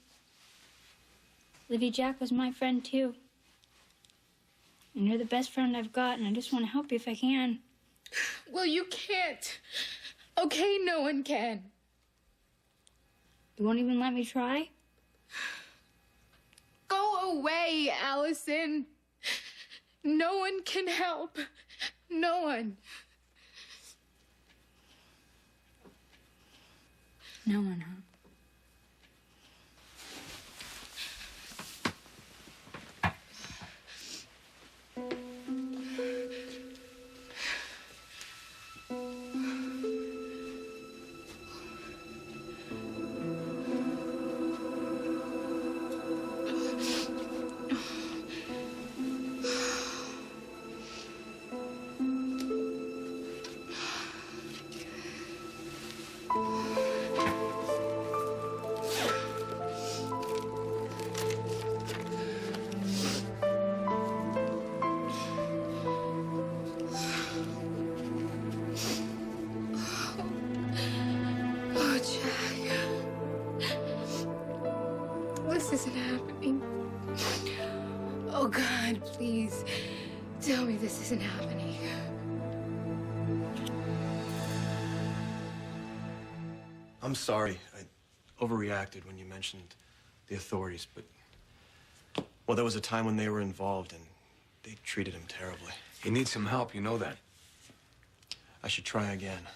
Jack was my friend too. And you're the best friend I've got, and I just want to help you if I can. Well, you can't. Okay, no one can. You won't even let me try? Go away, Allison. No one can help. No one. No one, huh? Oh, Jack. This isn't happening. Oh, God, please. Tell me this isn't happening. I'm sorry. I overreacted when you mentioned the authorities, but... Well, there was a time when they were involved, and they treated him terribly. He needs some help, you know that. I should try again.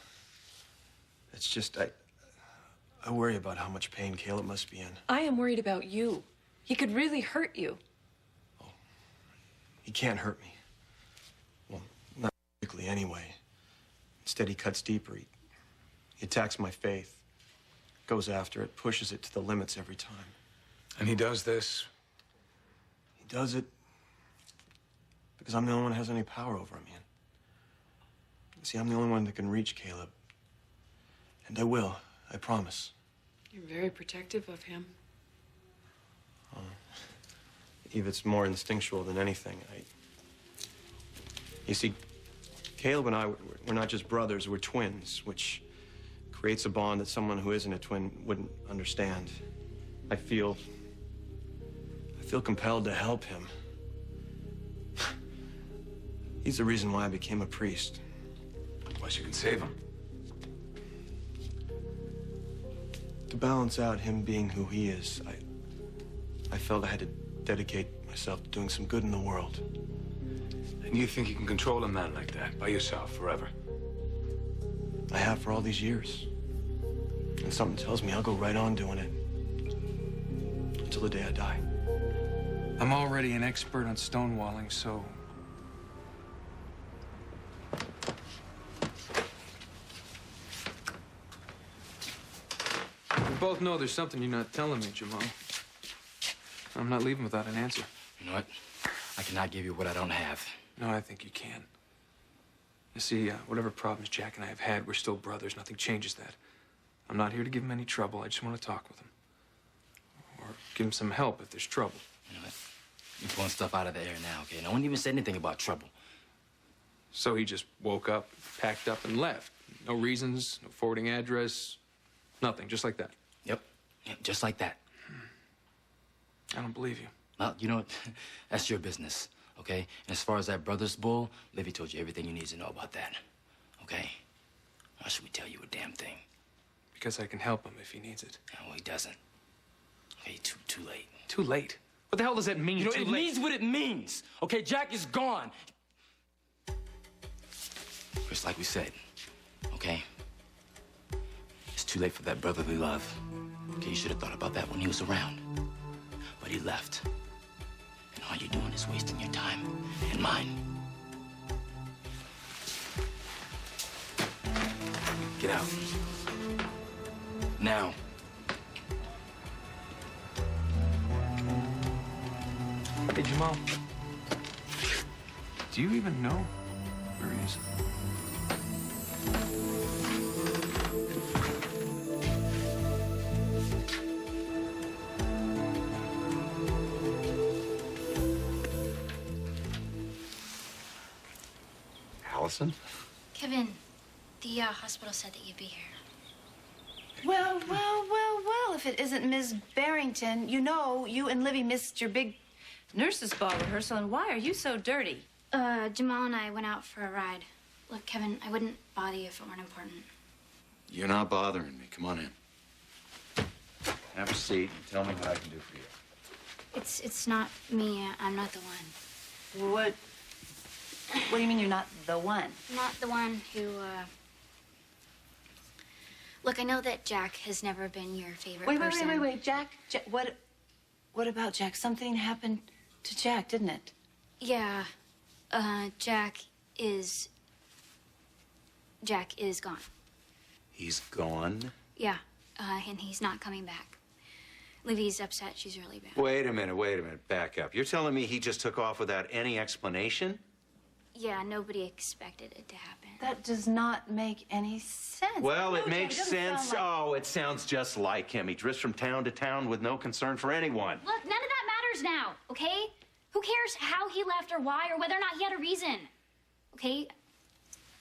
It's just, I worry about how much pain Caleb must be in. I am worried about you. He could really hurt you. He can't hurt me. Well, not physically anyway. Instead, he cuts deeper. He attacks my faith, goes after it, pushes it to the limits every time. And he does this? He does it because I'm the only one who has any power over him, Ian. See, I'm the only one that can reach Caleb. And I will, I promise. You're very protective of him. Eve, it's more instinctual than anything. You see, Caleb and I, we're not just brothers, we're twins, which creates a bond that someone who isn't a twin wouldn't understand. I feel compelled to help him. He's the reason why I became a priest. Plus you can save him. To balance out him being who he is, I felt I had to dedicate myself to doing some good in the world. And you think you can control a man like that, by yourself, forever? I have for all these years. And something tells me I'll go right on doing it. Until the day I die. I'm already an expert on stonewalling, so... We both know there's something you're not telling me, Jamal. I'm not leaving without an answer. You know what? I cannot give you what I don't have. No, I think you can. You see, whatever problems Jack and I have had, we're still brothers. Nothing changes that. I'm not here to give him any trouble. I just want to talk with him. Or give him some help if there's trouble. You know what? You're pulling stuff out of the air now, okay? No one even said anything about trouble. So he just woke up, packed up, and left. No reasons, no forwarding address, nothing, just like that. Yep, just like that. I don't believe you. Well, you know what? That's your business, okay? And as far as that brother's bull, Livy told you everything you need to know about that, okay? Why should we tell you a damn thing? Because I can help him if he needs it. Yeah, well, he doesn't. Okay, too late. Too late? What the hell does that mean? You know, too it late? means what it means. Okay, Jack is gone. Just like we said, okay? It's too late for that brotherly love. Okay, you should have thought about that when he was around. But he left. And all you're doing is wasting your time and mine. Get out. Now. Hey, Jamal. Do you even know where he is? Allison? Kevin, the hospital said that you'd be here. Well, if it isn't Ms. Barrington, you know you and Livy missed your big nurses' ball rehearsal, and why are you so dirty? Jamal and I went out for a ride. Look, Kevin, I wouldn't bother you if it weren't important. You're not bothering me. Come on in. Have a seat and tell me what I can do for you. It's not me. I'm not the one. What do you mean you're not the one? Not the one who, Look, I know that Jack has never been your favorite person. Wait. Jack, what about Jack? Something happened to Jack, didn't it? Yeah, Jack is gone. He's gone? Yeah, and he's not coming back. Livy's upset. She's really bad. Wait a minute. Back up. You're telling me he just took off without any explanation? Yeah, nobody expected it to happen. That does not make any sense. Well, No, it makes Jack, it doesn't sense. sound like... Oh, it sounds just like him. He drifts from town to town with no concern for anyone. Look, none of that matters now, okay? Who cares how he left or why or whether or not he had a reason? Okay?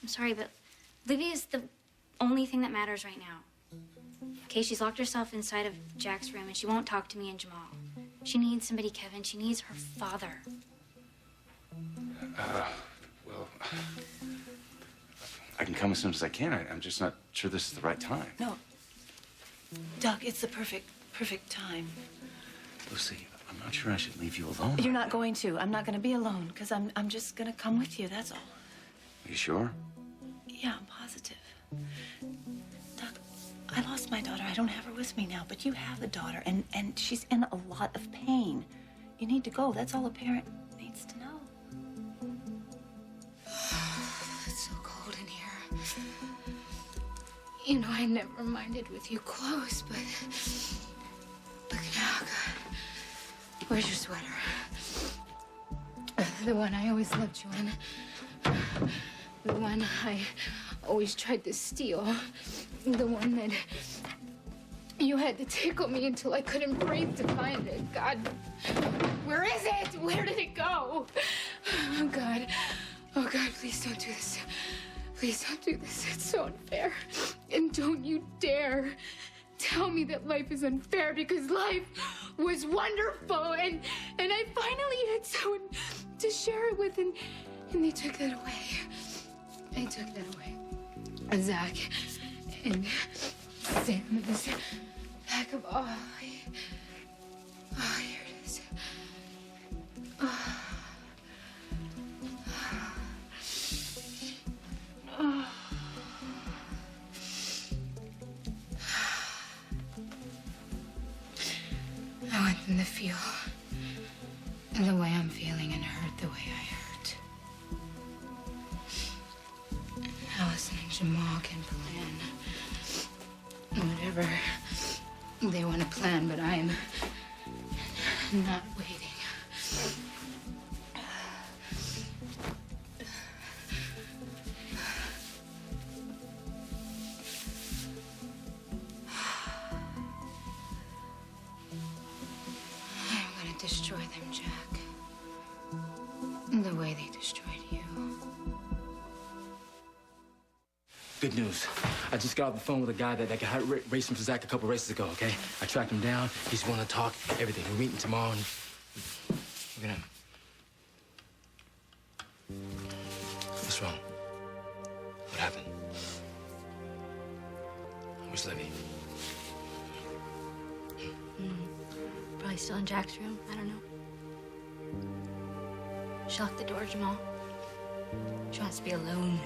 I'm sorry, but Livy is the only thing that matters right now. Okay, she's locked herself inside of Jack's room and she won't talk to me and Jamal. She needs somebody, Kevin. She needs her father. Well, I can come as soon as I can. I'm just not sure this is the right time. No. Doc, it's the perfect time. Lucy, I'm not sure I should leave you alone. You're not going to. I'm not going to be alone, because I'm just going to come with you, that's all. Are you sure? Yeah, I'm positive. Doc, I lost my daughter. I don't have her with me now, but you have a daughter, and she's in a lot of pain. You need to go. That's all a parent needs to know. It's so cold in here. You know, I never minded with you close, but look now, God. Where's your sweater? The one I always loved you in. The one I always tried to steal. The one that you had to tickle me until I couldn't breathe to find it. God, where is it? Where did it go? Oh, God. Oh, God, please don't do this. Please don't do this. It's so unfair. And don't you dare tell me that life is unfair, because life was wonderful. And I finally had someone to share it with, and they took that away. They took that away. And Zach and Sam and this pack of here it is. I want them to feel the way I'm feeling and hurt the way I hurt. Allison and Jamal can plan whatever they want to plan, but I'm not waiting. I'm gonna destroy them, Jack. The way they destroyed you. Good news. I just got off the phone with a guy that got racing for Zach a couple races ago, okay? I tracked him down. He's willing to talk everything. We're meeting tomorrow and we're gonna What's wrong? What happened? Where's Libby? Probably still in Jack's room. I don't know. She locked the door, Jamal. She wants to be alone.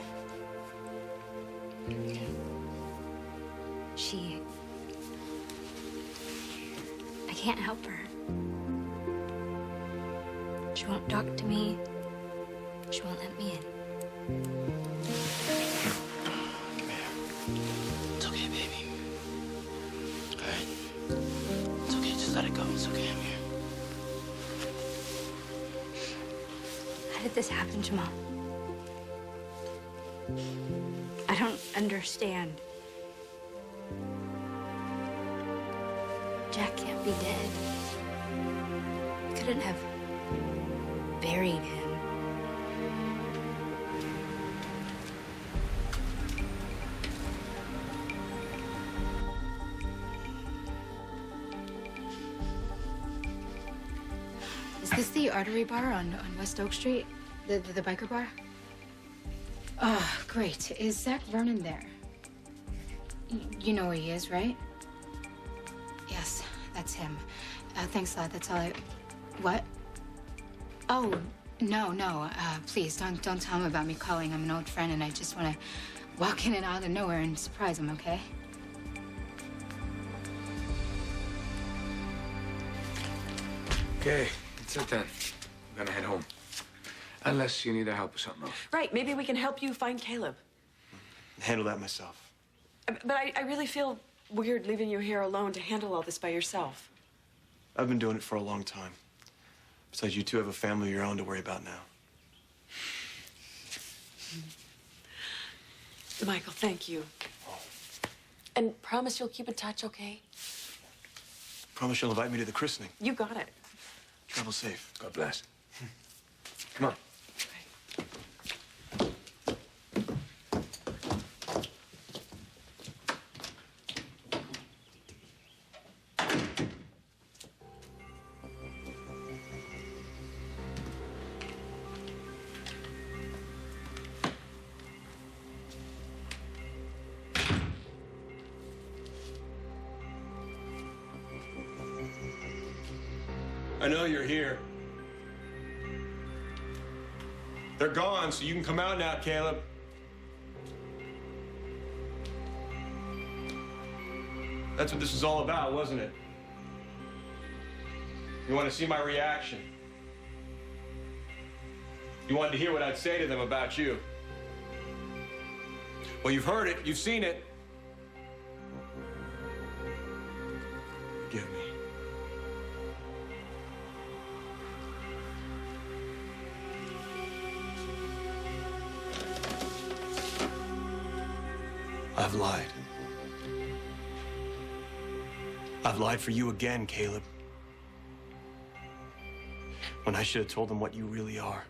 I can't help her. She won't talk to me. She won't let me in. It's okay, baby. All right? It's okay, just let it go. It's okay, I'm here. How did this happen, Jamal? I don't understand. Jack can't be dead. I couldn't have buried him. Is this the Artery Bar on West Oak Street? The biker bar? Oh, great. Is Zach Vernon there? You know where he is, right? Yes, that's him. Thanks a lot. That's all I... What? Oh, no. Please, don't tell him about me calling. I'm an old friend, and I just want to walk in and out of nowhere and surprise him, okay? Okay, it's at 10. I'm gonna head home. Unless you need our help with something else. Right, maybe we can help you find Caleb. Handle that myself. But I really feel weird leaving you here alone to handle all this by yourself. I've been doing it for a long time. Besides, you two have a family of your own to worry about now. Michael, thank you. And promise you'll keep in touch, okay? Promise you'll invite me to the christening. You got it. Travel safe. God bless. Come on. I know you're here. They're gone, so you can come out now, Caleb. That's what this is all about, wasn't it? You want to see my reaction? You wanted to hear what I'd say to them about you. Well, you've heard it, you've seen it. Forgive me. I've lied. I've lied for you again, Caleb. When I should have told them what you really are.